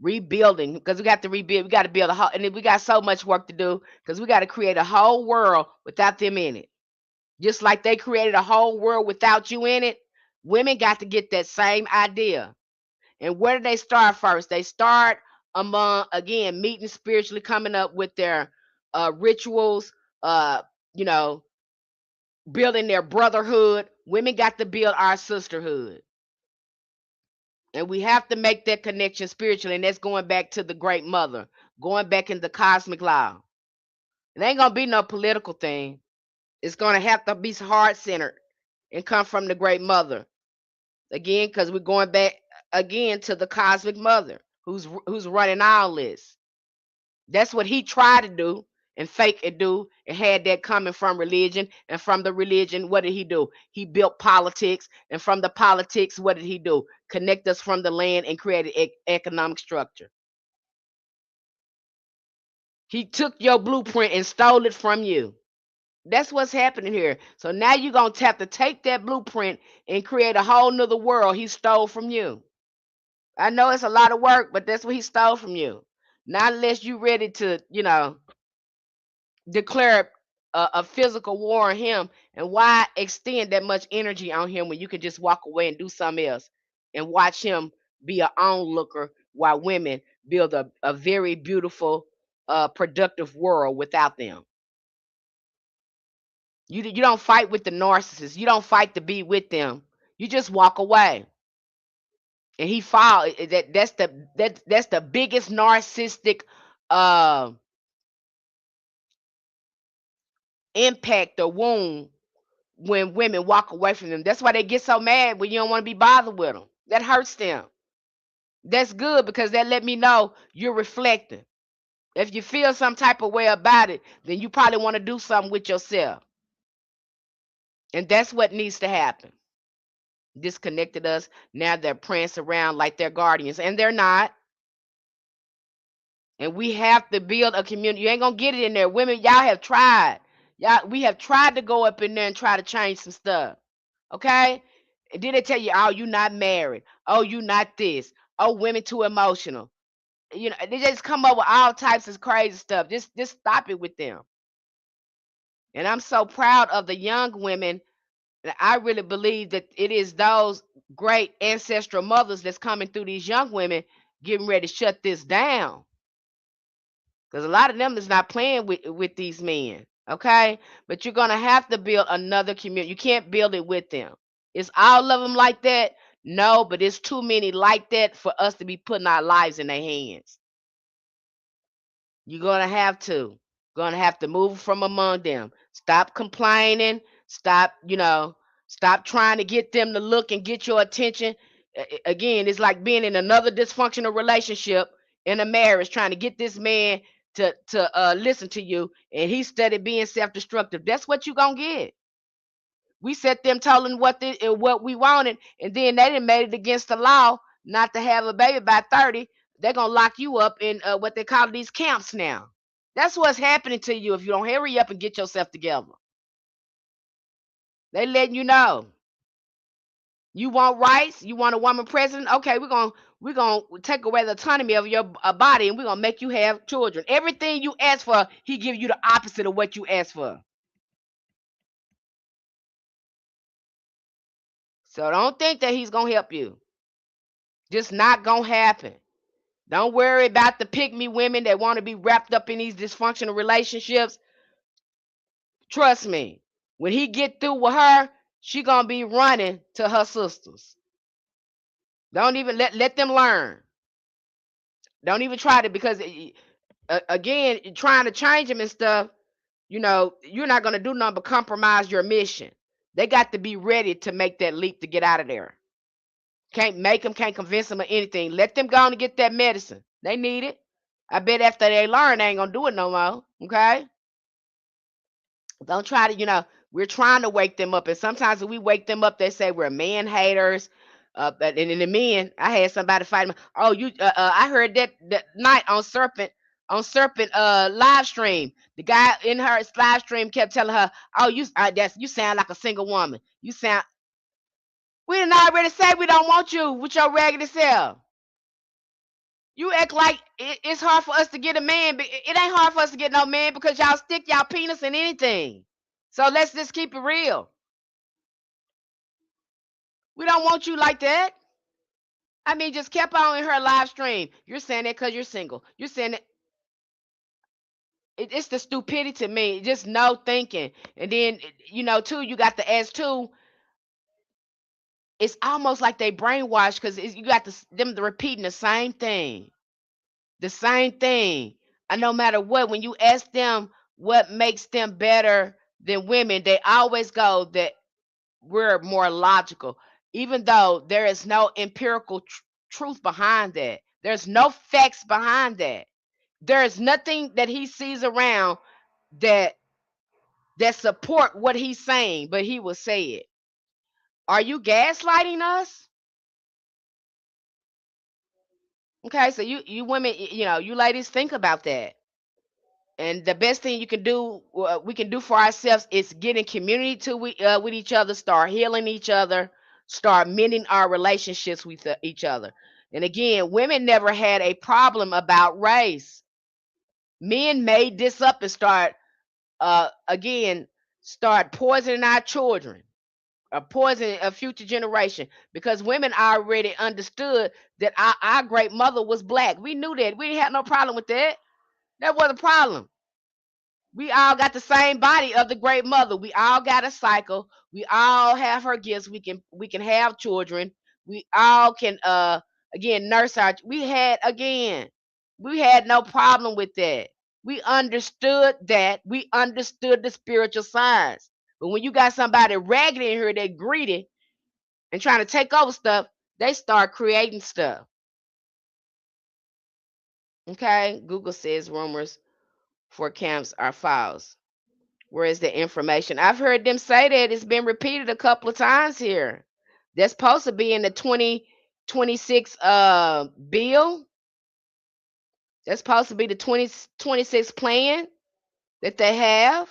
rebuilding, because we got to rebuild. We got to build a whole, and we got so much work to do because we got to create a whole world without them in it. Just like they created a whole world without you in it, women got to get that same idea. And where do they start first? They start among, again, meeting spiritually, coming up with their rituals, you know, building their brotherhood. Women got to build our sisterhood. And we have to make that connection spiritually. And that's going back to the great mother, going back in the cosmic law. It ain't going to be no political thing. It's going to have to be heart centered and come from the great mother. Again, because we're going back again to the cosmic mother who's running all this. That's what he tried to do and fake and do and had that coming from religion. And from the religion, what did he do? He built politics. And from the politics, what did he do? Connect us from the land and create an economic structure. He took your blueprint and stole it from you. That's what's happening here. So now you're going to have to take that blueprint and create a whole nother world he stole from you. I know it's a lot of work, but that's what he stole from you. Not unless you're ready to, declare a physical war on him. And why extend that much energy on him when you can just walk away and do something else and watch him be an onlooker while women build a very beautiful, productive world without them. You don't fight with the narcissists. You don't fight to be with them. You just walk away. And he fought. That's the biggest narcissistic uh, impact or wound when women walk away from them. That's why they get so mad when you don't want to be bothered with them. That hurts them. That's good because that let me know you're reflecting. If you feel some type of way about it, then you probably want to do something with yourself. And that's what needs to happen. Disconnected us. Now they're prancing around like they're guardians, and they're not. And we have to build a community. You ain't gonna get it in there. Women, y'all have tried. We have tried to go up in there and try to change some stuff. Okay? And then they tell you, oh, you not married. Oh, you not this. Oh, women too emotional. You know, they just come up with all types of crazy stuff. Just stop it with them. And I'm so proud of the young women. I really believe that it is those great ancestral mothers that's coming through these young women getting ready to shut this down. Because a lot of them is not playing with these men. Okay? But you're gonna have to build another community. You can't build it with them. Is all of them like that? No, but it's too many like that for us to be putting our lives in their hands. You're gonna have to move from among them. Stop complaining. Stop, stop trying to get them to look and get your attention. Again, it's like being in another dysfunctional relationship in a marriage, trying to get this man to listen to you, and he started being self-destructive. That's what you're gonna get. We set them told them what we wanted, and then they didn't made it against the law not to have a baby by 30. They're gonna lock you up in what they call these camps now. That's what's happening to you if you don't hurry up and get yourself together. They letting you know. You want rights? You want a woman president? Okay, we're gonna take away the autonomy of your body, and we're gonna make you have children. Everything you ask for, he give you the opposite of what you ask for. So don't think that he's gonna help you. Just not gonna happen. Don't worry about the pygmy women that want to be wrapped up in these dysfunctional relationships. Trust me, when he get through with her, she gonna be running to her sisters. Don't even let them learn. Don't even try to, because again, trying to change them and stuff. You're not gonna do nothing but compromise your mission. They got to be ready to make that leap to get out of there. Can't make them, can't convince them of anything. Let them go on and get that medicine. They need it. I bet after they learn, they ain't gonna do it no more. Okay? Don't try to, we're trying to wake them up. And sometimes when we wake them up, they say we're man haters. And in the men, I had somebody fight me. Oh, I heard that night on Serpent live stream. The guy in her live stream kept telling her, "Oh, you sound like a single woman. You sound." We didn't already say we don't want you with your raggedy self. You act like it's hard for us to get a man, but it ain't hard for us to get no man because y'all stick y'all penis in anything. So let's just keep it real. We don't want you like that. I mean, just kept on in her live stream. You're saying that because you're single. You're saying that it's the stupidity to me. Just no thinking. And then, too, you got the S too. It's almost like they brainwashed because you got them repeating the same thing. The same thing. And no matter what, when you ask them what makes them better than women, they always go that we're more logical, even though there is no empirical truth behind that. There's no facts behind that. There's nothing that he sees around that support what he's saying, but he will say it. Are you gaslighting us? Okay, so you women, you ladies, think about that. And the best thing we can do for ourselves is get in community with each other, start healing each other, start mending our relationships with each other. And again, women never had a problem about race. Men made this up and start poisoning our children, or poisoning a future generation, because women already understood that our great mother was black. We knew that. We didn't have no problem with that. That wasn't a problem. We all got the same body of the great mother. We all got a cycle. We all have her gifts. We can have children. We all can again nurse our. We had again. We had no problem with that. We understood that. We understood the spiritual signs. But when you got somebody ragged in here that greedy and trying to take over stuff, they start creating stuff. Okay? Google says rumors for camps are false. Where is the information? I've heard them say that. It's been repeated a couple of times here. That's supposed to be in the 2026 bill. That's supposed to be the 2026 plan that they have.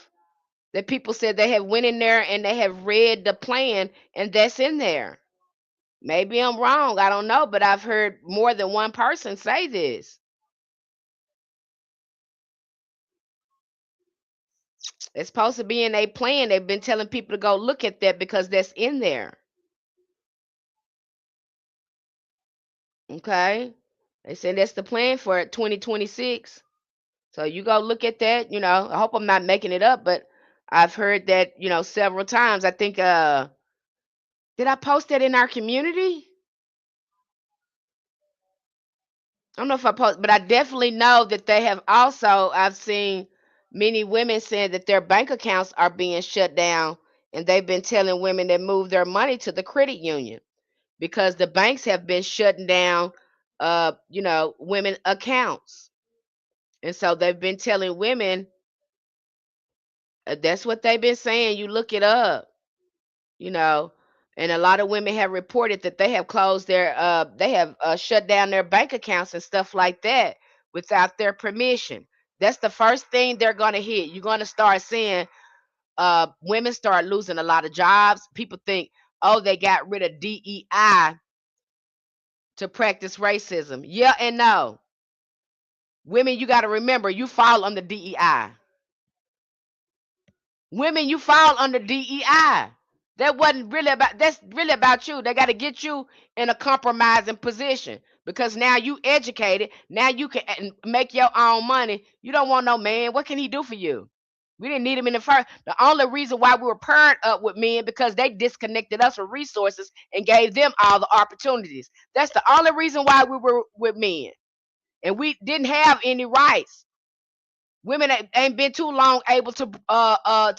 That people said they have went in there and they have read the plan, and that's in there. Maybe I'm wrong. I don't know, but I've heard more than one person say this. It's supposed to be in a plan. They've been telling people to go look at that because that's in there. Okay. They said that's the plan for 2026. So you go look at that. I hope I'm not making it up, but I've heard that, several times. I think did I post that in our community? I don't know if I post, but I definitely know that they have also, I've seen many women saying that their bank accounts are being shut down, and they've been telling women that move their money to the credit union because the banks have been shutting down women accounts. And so they've been telling women, that's what they've been saying. You look it up, you know. And a lot of women have reported that they have shut down their bank accounts and stuff like that without their permission. That's the first thing they're going to hit. You're going to start seeing women start losing a lot of jobs. People think, oh, they got rid of DEI to practice racism. Yeah and no. Women, you got to remember, you fall under DEI. Women, you fall under DEI. That's really about you. They got to get you in a compromising position because now you educated. Now you can make your own money. You don't want no man. What can he do for you? We didn't need him in the first. The only reason why we were paired up with men because they disconnected us from resources and gave them all the opportunities. That's the only reason why we were with men, and we didn't have any rights. Women ain't been too long able to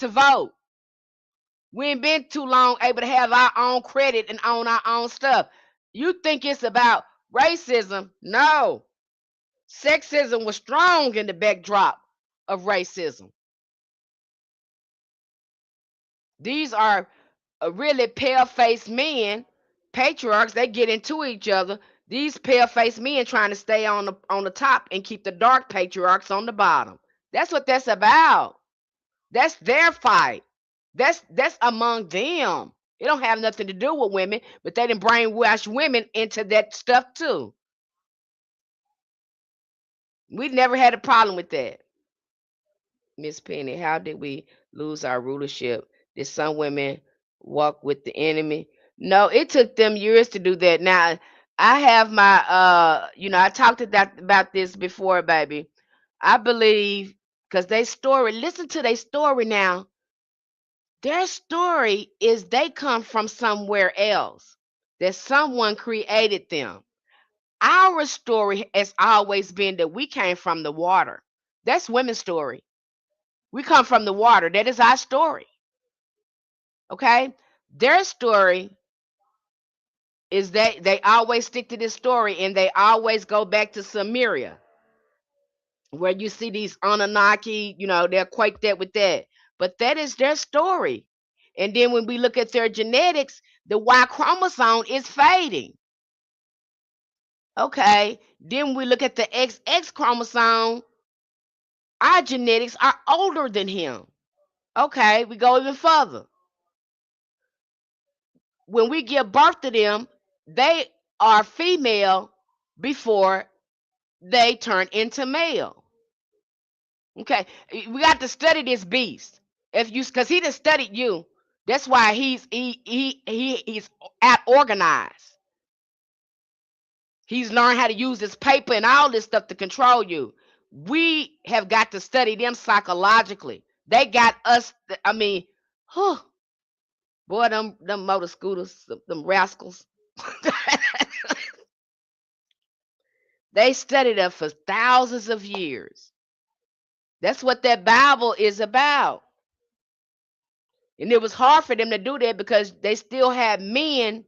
vote. We ain't been too long able to have our own credit and own our own stuff. You think it's about racism? No. Sexism was strong in the backdrop of racism. These are really pale-faced men, patriarchs. They get into each other. These pale-faced men trying to stay on the top and keep the dark patriarchs on the bottom. That's what that's about. That's their fight. That's among them. It don't have nothing to do with women, but they didn't brainwash women into that stuff too. We never had a problem with that. Miss Penny, how did we lose our rulership? Did some women walk with the enemy? No, it took them years to do that. Now, I have my I talked about this before, baby. I believe because they story, listen to their story now. Their story is they come from somewhere else, that someone created them. Our story has always been that we came from the water. That's women's story. We come from the water. That is our story. Okay? Their story is that they always stick to this story and they always go back to Samaria, where you see these Anunnaki, they'll equate that with that. But that is their story. And then when we look at their genetics, the Y chromosome is fading. Okay. Then we look at the XX chromosome, our genetics are older than him. Okay. We go even further. When we give birth to them, they are female before they turn into male. Okay. We got to study this beast. Because he just studied you. That's why he's out organized. He's learned how to use this paper and all this stuff to control you. We have got to study them psychologically. They got us. I mean, whew, boy, them motor scooters, them rascals. They studied us for thousands of years. That's what that Bible is about. And it was hard for them to do that because they still had men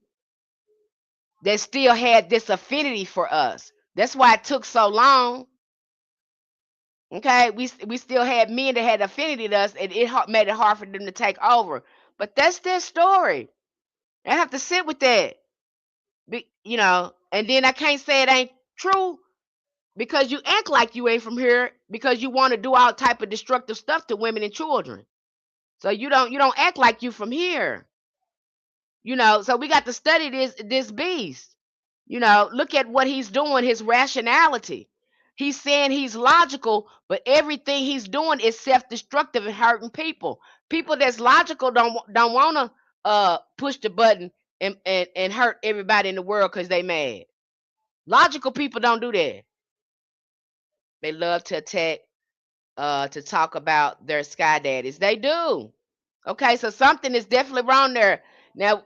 that still had this affinity for us. That's why it took so long. Okay, we still had men that had affinity to us, and it made it hard for them to take over. But that's their story. I have to sit with that, and then I can't say it ain't true because you act like you ain't from here because you want to do all type of destructive stuff to women and children. So you don't act like you from here. So we got to study this beast. Look at what he's doing, his rationality. He's saying he's logical, but everything he's doing is self-destructive and hurting people. People that's logical don't want to push the button and hurt everybody in the world because they mad. Logical people don't do that. They love to attack, to talk about their sky daddies. They do. Okay, so something is definitely wrong there. Now,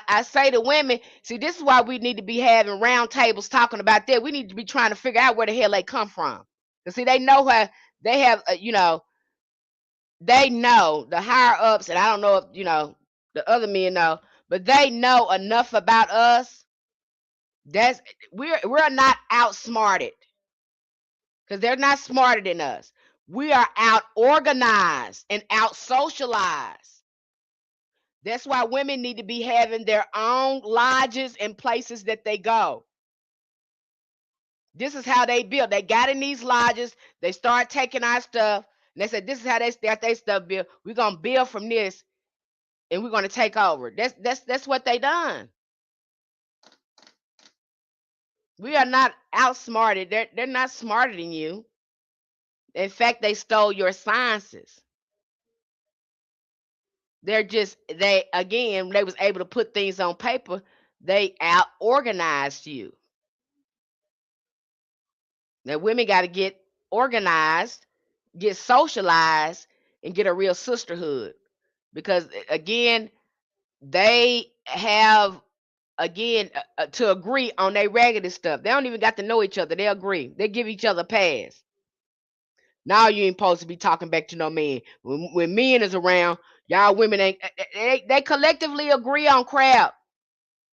I say to women, see, this is why we need to be having round tables talking about that. We need to be trying to figure out where the hell they come from. Because, see, they know how they have, they know the higher ups, and I don't know if, the other men know, but they know enough about us. That's we're not outsmarted because they're not smarter than us. We are out organized and out socialized. That's why women need to be having their own lodges and places that they go. This is how they build. They got in these lodges. They start taking our stuff. And they said, this is how they start their stuff build. We're going to build from this and we're going to take over. That's what they done. We are not outsmarted. They're not smarter than you. In fact, they stole your sciences. They was able to put things on paper. They out organized you. Now women got to get organized, get socialized, and get a real sisterhood. Because again, they have to agree on their raggedy stuff. They don't even got to know each other. They agree. They give each other a pass. Now you ain't supposed to be talking back to no man. When men is around, y'all women ain't. They collectively agree on crap.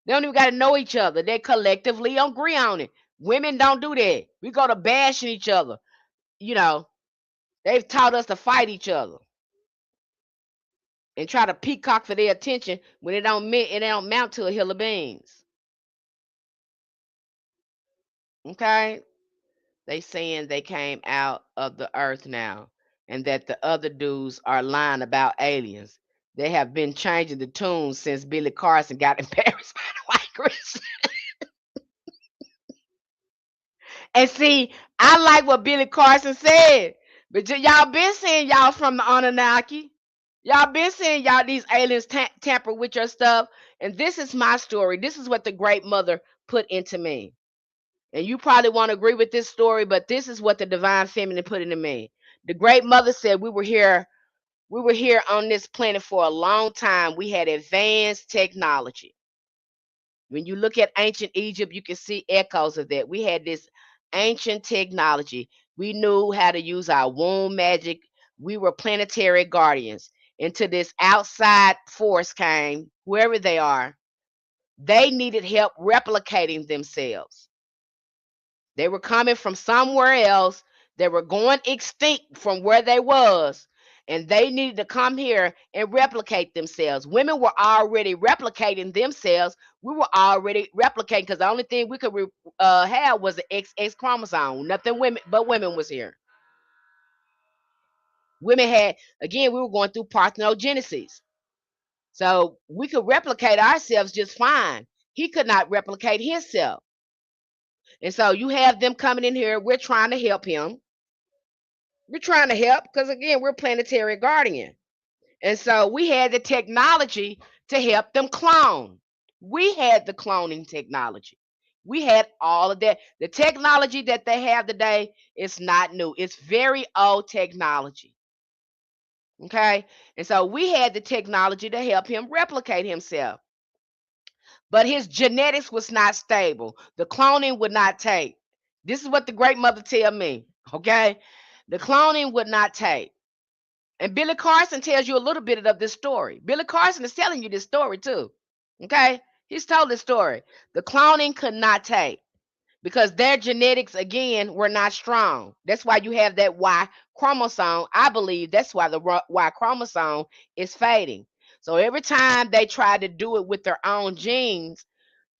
They don't even got to know each other. They collectively agree on it. Women don't do that. We go to bashing each other. You know, they've taught us to fight each other and try to peacock for their attention when it don't mount to a hill of beans. Okay? They saying they came out of the earth now and that the other dudes are lying about aliens. They have been changing the tune since Billy Carson got embarrassed by the white Christian. And see, I like what Billy Carson said. But y'all been saying y'all from the Anunnaki. Y'all been saying y'all these aliens tamper with your stuff. And this is my story. This is what the great mother put into me. And you probably won't agree with this story, but this is what the divine feminine put into me. The great mother said we were here on this planet for a long time. We had advanced technology. When you look at ancient Egypt, you can see echoes of that. We had this ancient technology. We knew how to use our womb magic. We were planetary guardians. Until this outside force came, whoever they are, they needed help replicating themselves. They were coming from somewhere else. They were going extinct from where they was, and they needed to come here and replicate themselves. Women were already replicating themselves. We were already replicating because the only thing we could have was the XX chromosome. Nothing women but women was here. Women had, again, we were going through parthenogenesis. So we could replicate ourselves just fine. He could not replicate himself. And so you have them coming in here. We're trying to help him. We're trying to help because, again, we're planetary guardian. And so we had the technology to help them clone. We had the cloning technology. We had all of that. The technology that they have today is not new. It's very old technology. Okay. And so we had the technology to help him replicate himself. But his genetics was not stable. The cloning would not take. This is what the great mother tell me. Okay, the cloning would not take. And Billy Carson tells you a little bit of this story. Billy Carson is telling you this story too. Okay, he's told this story. The cloning could not take because their genetics again were not strong. That's why you have that Y chromosome. I believe that's why the Y chromosome is fading. So every time they try to do it with their own genes,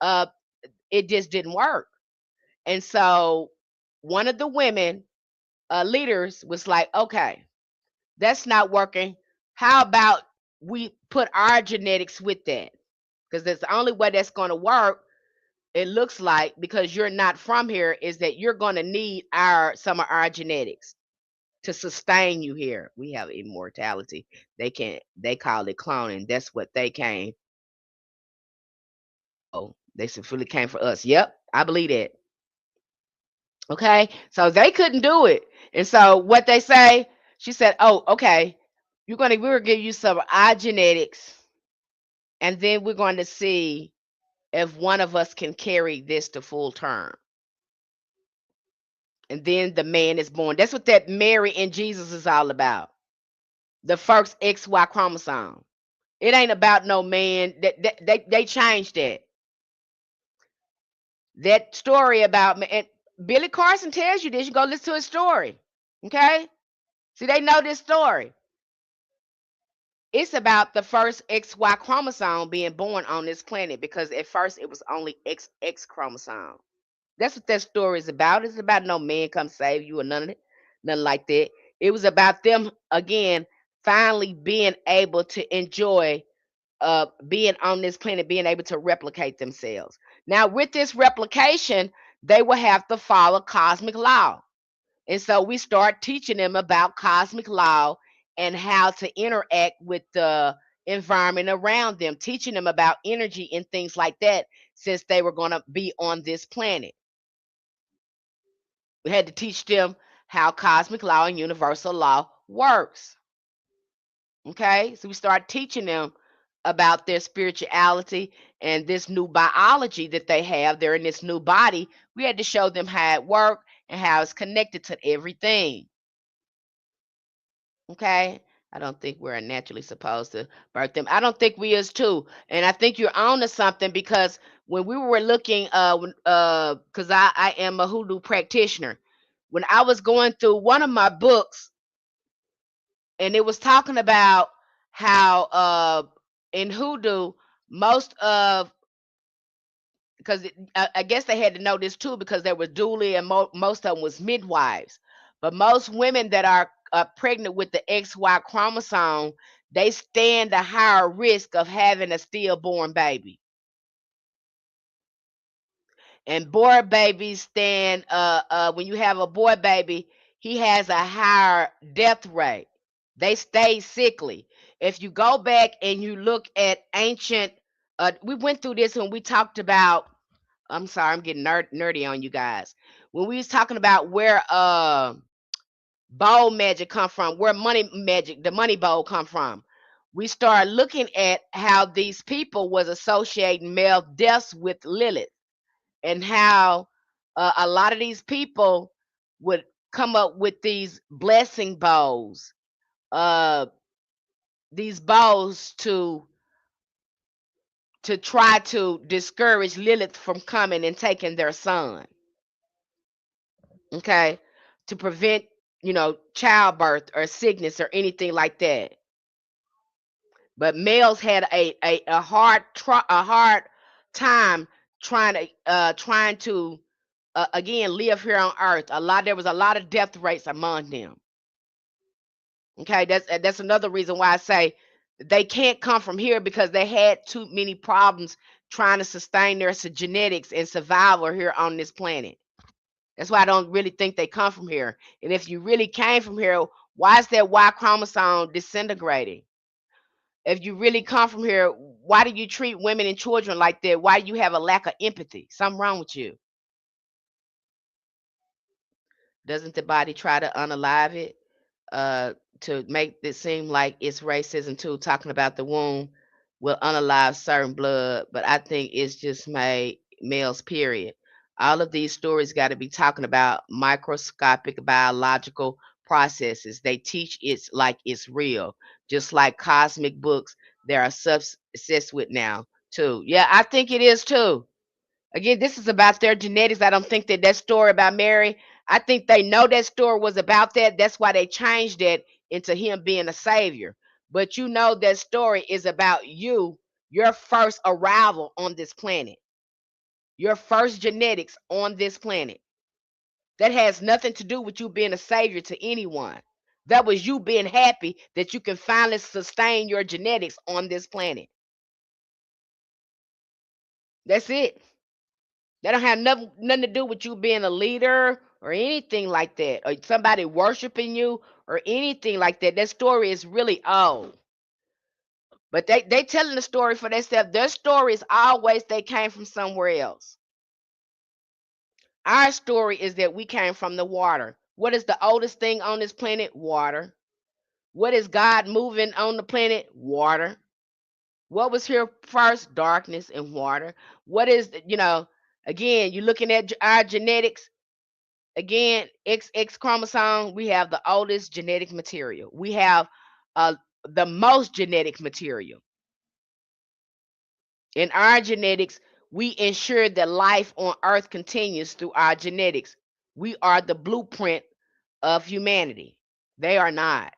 uh, it just didn't work. And so one of the women leaders was like, okay, that's not working. How about we put our genetics with that? Because that's the only way that's going to work. It looks like, because you're not from here, is that you're going to need some of our genetics to sustain you here. We have immortality. They call it cloning. That's what they came. Oh, they fully came for us. Yep, I believe that. Okay, so they couldn't do it, and so what they say, she said, "Oh, okay, we're gonna give you some of our genetics, and then we're going to see if one of us can carry this to full term." And then the man is born. That's what that Mary and Jesus is all about. The first XY chromosome. It ain't about no man. They changed that. That story about and Billy Carson tells you this. You go listen to his story. Okay? See, they know this story. It's about the first XY chromosome being born on this planet, because at first it was only XX chromosome. That's what that story is about. It's about no man come save you or none of it, nothing like that. It was about them again finally being able to enjoy being on this planet, being able to replicate themselves. Now, with this replication, they will have to follow cosmic law. And so we start teaching them about cosmic law and how to interact with the environment around them, teaching them about energy and things like that, since they were going to be on this planet. We had to teach them how cosmic law and universal law works. Okay, so we start teaching them about their spirituality and this new biology that they have. They're in this new body. We had to show them how it works and how it's connected to everything. Okay, I don't think we're naturally supposed to birth them. I don't think we is too. And I think you're on to something, because when we were looking, because I am a hoodoo practitioner, when I was going through one of my books, and it was talking about how in hoodoo, most of, because I guess they had to know this too, because there was dually and most of them was midwives. But most women that are pregnant with the XY chromosome, they stand a higher risk of having a stillborn baby. And boy babies stand, when you have a boy baby, he has a higher death rate. They stay sickly. If you go back and you look at ancient, we went through this when we talked about, I'm sorry, I'm getting nerdy on you guys. When we was talking about where bowl magic come from, where money magic, the money bowl come from, we started looking at how these people was associating male deaths with Lilith, and how a lot of these people would come up with uh, these bowls to try to discourage Lilith from coming and taking their son. Okay, to prevent, childbirth or sickness or anything like that. But males had a hard time trying to again live here on earth. There was a lot of death rates among them. Okay, that's another reason why I say they can't come from here, because they had too many problems trying to sustain their genetics and survival here on this planet. That's why I don't really think they come from here. And if you really came from here, why is that Y chromosome disintegrating? If you really come from here, why do you treat women and children like that? Why you have a lack of empathy? Something wrong with you. Doesn't the body try to unalive it to make it seem like it's racism too? Talking about the womb will unalive certain blood, but I think it's just made males, period. All of these stories got to be talking about microscopic biological processes. They teach it's like it's real, just like cosmic books. There are obsessed with now too. Yeah, I think it is too. Again, this is about their genetics. I don't think that story about Mary. I think they know that story was about that. That's why they changed it into him being a savior. But you know that story is about you, your first arrival on this planet, your first genetics on this planet. That has nothing to do with you being a savior to anyone. That was you being happy that you can finally sustain your genetics on this planet. That's it. That don't have nothing to do with you being a leader or anything like that, or somebody worshiping you or anything like that. That story is really old. But they telling the story for themselves. Their story is always they came from somewhere else. Our story is that we came from the water. What is the oldest thing on this planet? Water. What is God moving on the planet? Water. What was here first? Darkness and water. What is, again, you're looking at our genetics. Again, XX chromosome, we have the oldest genetic material. We have the most genetic material. In our genetics, we ensure that life on Earth continues through our genetics. We are the blueprint of humanity. They are not.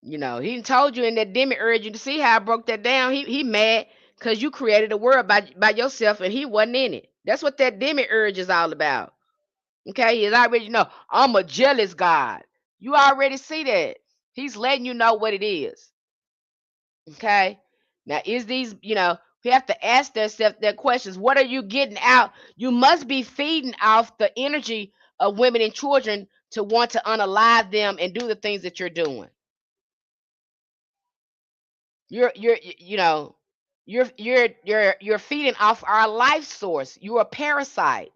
He told you in that demiurge. You see how I broke that down. He mad because you created a world by yourself and he wasn't in it. That's what that demiurge is all about. Okay, he's already I'm a jealous God. You already see that. He's letting you know what it is. Okay. Now, is these, we have to ask ourselves their questions. What are you getting out? You must be feeding off the energy of women and children to want to unalive them and do the things that you're doing. You're feeding off our life source. You're a parasite.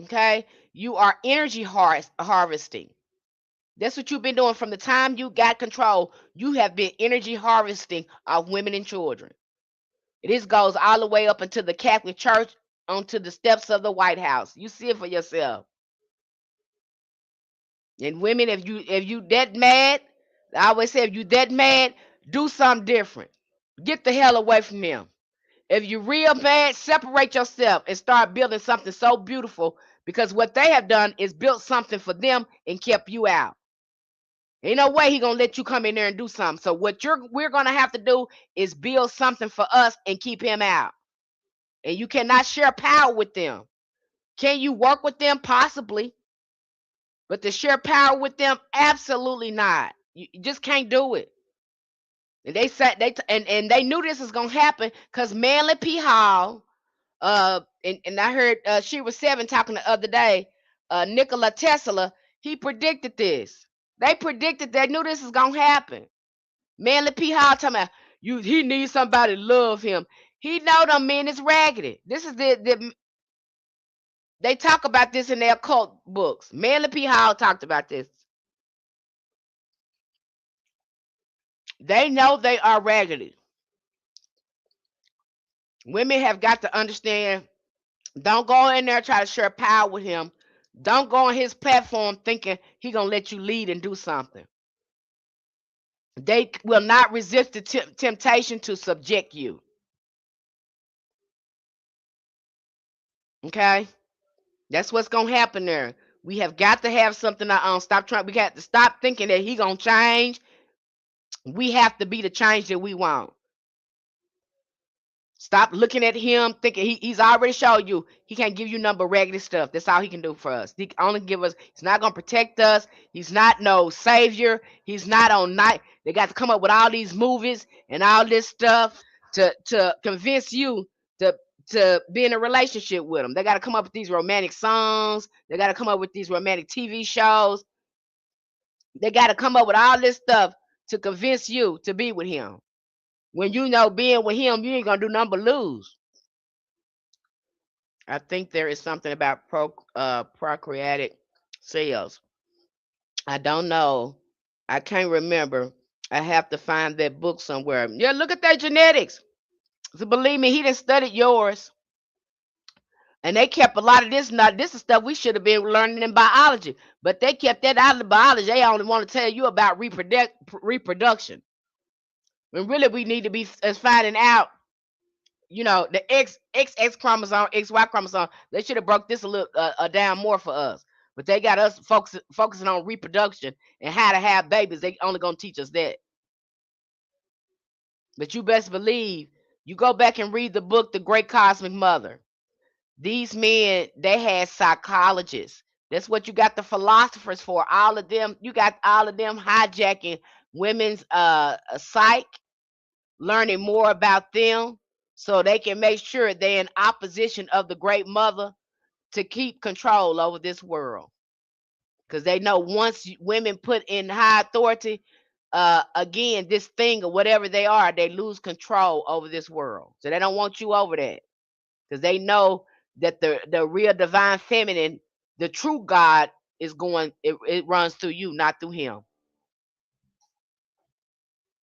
Okay. You are energy harvesting. That's what you've been doing from the time you got control. You have been energy harvesting of women and children. This goes all the way up into the Catholic Church, onto the steps of the White House. You see it for yourself. And women, if you that mad, I always say if you that mad, do something different. Get the hell away from them. If you're real mad, separate yourself and start building something so beautiful, because what they have done is built something for them and kept you out. Ain't no way he gonna let you come in there and do something. So what we're gonna have to do is build something for us and keep him out. And you cannot share power with them. Can you work with them? Possibly. But to share power with them, absolutely not. You just can't do it. And they said and they knew this was gonna happen because Manly P. Hall, and I heard she was seven talking the other day, Nikola Tesla, he predicted this. They predicted, they knew this was gonna happen. Manly P. Hall talking about he needs somebody to love him. He know them men is raggedy. This is they talk about this in their cult books. Manly P. Hall talked about this. They know they are raggedy. Women have got to understand. Don't go in there try to share power with him. Don't go on his platform thinking he gonna let you lead and do something. They will not resist the temptation to subject you. Okay, that's what's gonna happen there. We have got to have something our own. Stop trying. We got to stop thinking that he gonna change. We have to be the change that we want. Stop looking at him thinking he's already showed you he can't give you number raggedy stuff. That's all he can do for us. He can only give us, he's not gonna protect us. He's not no savior. He's not on night. They got to come up with all these movies and all this stuff to convince you to be in a relationship with him. They got to come up with these romantic songs. They got to come up with these romantic TV shows. They got to come up with all this stuff to convince you to be with him. When you know being with him, you ain't gonna do nothing but lose. I think there is something about procreatic cells. I don't know. I can't remember. I have to find that book somewhere. Yeah, look at their genetics. So believe me, he didn't study yours. And they kept a lot of this. Not this is stuff we should have been learning in biology, but they kept that out of the biology. They only want to tell you about reproduction. When really we need to be as finding out, the XX chromosome, XY chromosome. They should have broke this a little down more for us. But they got us focusing on reproduction and how to have babies. They only gonna teach us that. But you best believe you go back and read the book, The Great Cosmic Mother. These men, they had psychologists. That's what you got the philosophers for. All of them, you got all of them hijacking women's psyche, learning more about them so they can make sure they're in opposition of the great mother to keep control over this world. Because they know once women put in high authority, again, this thing or whatever they are, they lose control over this world. So they don't want you over that. Because they know that the real divine feminine, the true God is going, it runs through you, not through him.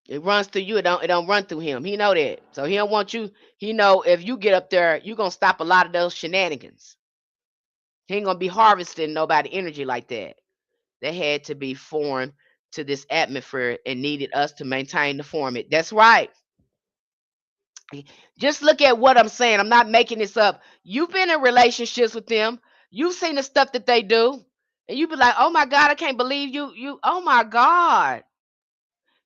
It runs through you, it don't run through him. He know that. So he don't want you, he know if you get up there, you're gonna stop a lot of those shenanigans. He ain't gonna be harvesting nobody energy like that. They had to be foreign to this atmosphere and needed us to maintain the format. That's right. Just look at what I'm saying. I'm not making this up. You've been in relationships with them. You've seen the stuff that they do. And you be like, oh my God, I can't believe you, oh my God.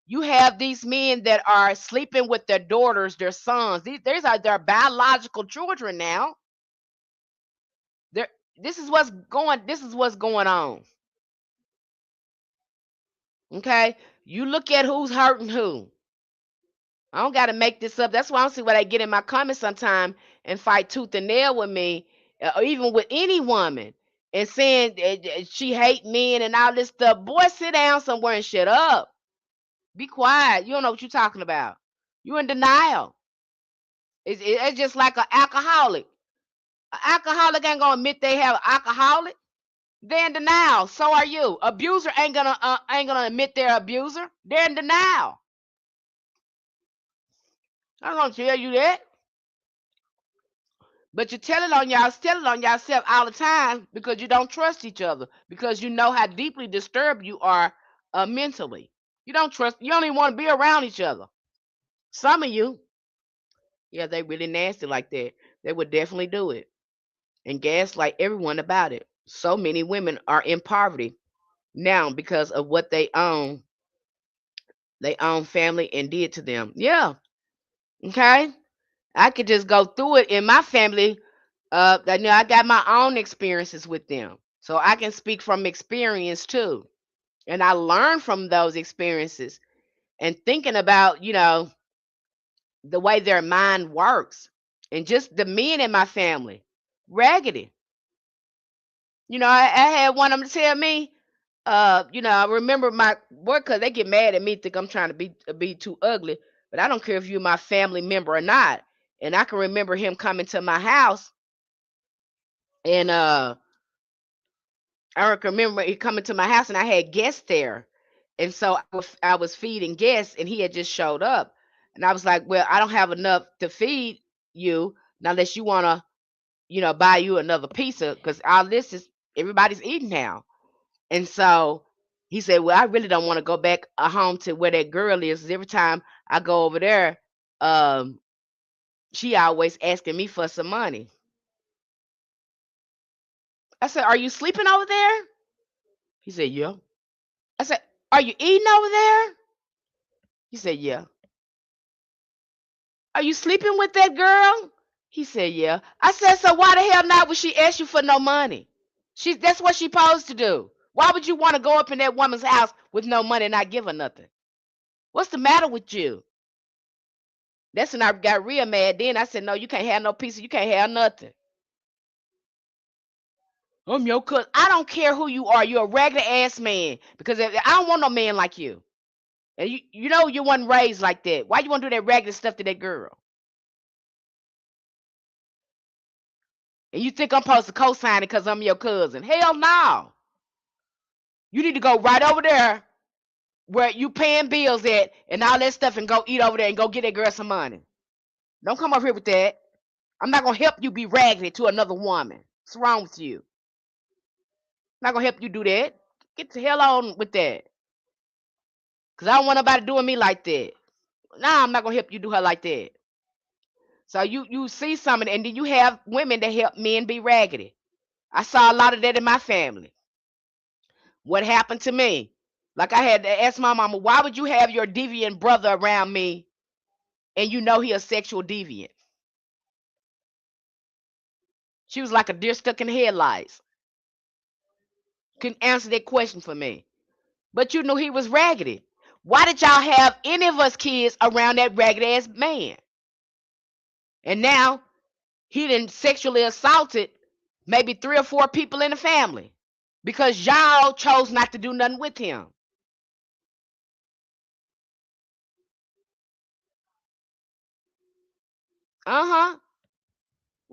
You have these men that are sleeping with their daughters, their sons. These are their biological children now. They're, this is what's going on. Okay? You look at who's hurting who. I don't got to make this up. That's why I don't see why they get in my comments sometime and fight tooth and nail with me, or even with any woman, and saying she hate men and all this stuff. Boy, sit down somewhere and shut up. Be quiet. You don't know what you're talking about. You in denial. It's just like an alcoholic. An alcoholic ain't gonna admit they have alcoholic. They're in denial. So are you. Abuser ain't gonna admit they're abuser. They're in denial. I'm gonna tell you that. But you tell it on yourself all the time because you don't trust each other, because you know how deeply disturbed you are mentally. You don't trust, you don't even want to be around each other. Some of you, yeah, they really nasty like that. They would definitely do it and gaslight everyone about it. So many women are in poverty now because of what they own family and did to them. Yeah, okay. I could just go through it in my family. I got my own experiences with them, so I can speak from experience too. And I learned from those experiences and thinking about, the way their mind works, and just the men in my family, raggedy. I had one of them tell me, I remember my boy, because they get mad at me, think I'm trying to be too ugly, but I don't care if you're my family member or not. And I can remember him coming to my house, and I can remember he coming to my house, and I had guests there, and so I was feeding guests, and he had just showed up, and I was like, "Well, I don't have enough to feed you, now unless you wanna, buy you another pizza, because all this is everybody's eating now." And so he said, "Well, I really don't want to go back home to where that girl is. 'Cause every time I go over there, um, she always asking me for some money." I said, "Are you sleeping over there?" He said, "Yeah." I said, "Are you eating over there?" He said, "Yeah." "Are you sleeping with that girl?" He said, "Yeah." I said, "So why the hell not would she ask you for no money? That's what she supposed to do. Why would you want to go up in that woman's house with no money and not give her nothing? What's the matter with you?" That's when I got real mad. Then I said, "No, you can't have no pizza. You can't have nothing. I'm your cousin. I don't care who you are. You're a regular ass man. Because I don't want no man like you. And you know you wasn't raised like that. Why you want to do that regular stuff to that girl? And you think I'm supposed to co-sign it because I'm your cousin? Hell no. You need to go right over there where you paying bills at and all that stuff and go eat over there and go get that girl some money. Don't come up here with that. I'm not gonna help you be raggedy to another woman. What's wrong with you? I'm not gonna help you do that. Get the hell on with that. Cause I don't want nobody doing me like that. Nah, I'm not gonna help you do her like that. So you see something, and then you have women that help men be raggedy. I saw a lot of that in my family. What happened to me? Like I had to ask my mama, why would you have your deviant brother around me and you know he a sexual deviant? She was like a deer stuck in headlights. Couldn't answer that question for me. But you knew he was raggedy. Why did y'all have any of us kids around that ragged ass man? And now he done sexually assaulted maybe 3 or 4 people in the family because y'all chose not to do nothing with him. Uh-huh.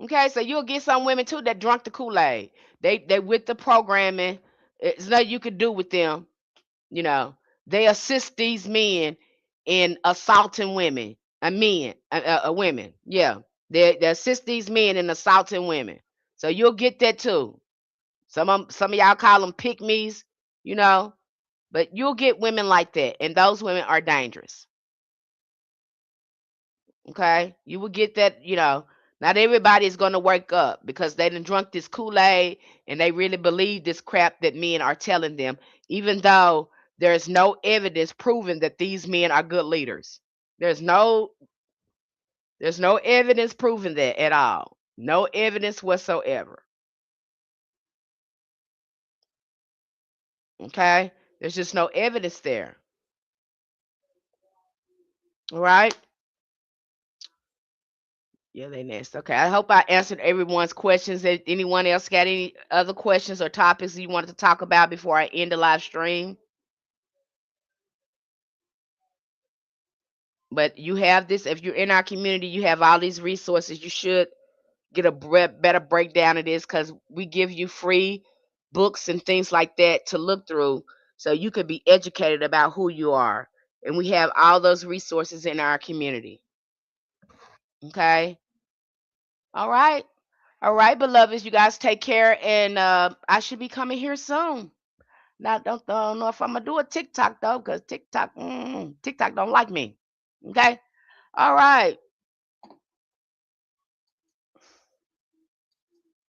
Okay, so you'll get some women too that drunk the Kool-Aid. They with the programming. It's nothing you could do with them. You know, they assist these men in assaulting women. Men, women. Yeah, they assist these men in assaulting women. So you'll get that too. Some of y'all call them pick me's. You know, but you'll get women like that, and those women are dangerous. Okay, you will get that. You know, not everybody is going to wake up because they done drunk this Kool-Aid and they really believe this crap that men are telling them, even though there's no evidence proving that these men are good leaders. There's no there's no evidence proving that at all. No evidence whatsoever. Okay, there's just no evidence there. All right. Yeah, they nasty. Okay, I hope I answered everyone's questions. If anyone else got any other questions or topics you wanted to talk about before I end the live stream? But you have this, if you're in our community, you have all these resources. You should get a better breakdown of this because we give you free books and things like that to look through so you could be educated about who you are. And we have all those resources in our community. Okay. All right. All right, beloveds, you guys take care, and I should be coming here soon. Now, don't know if I'm gonna do a TikTok though, because TikTok don't like me. Okay, all right.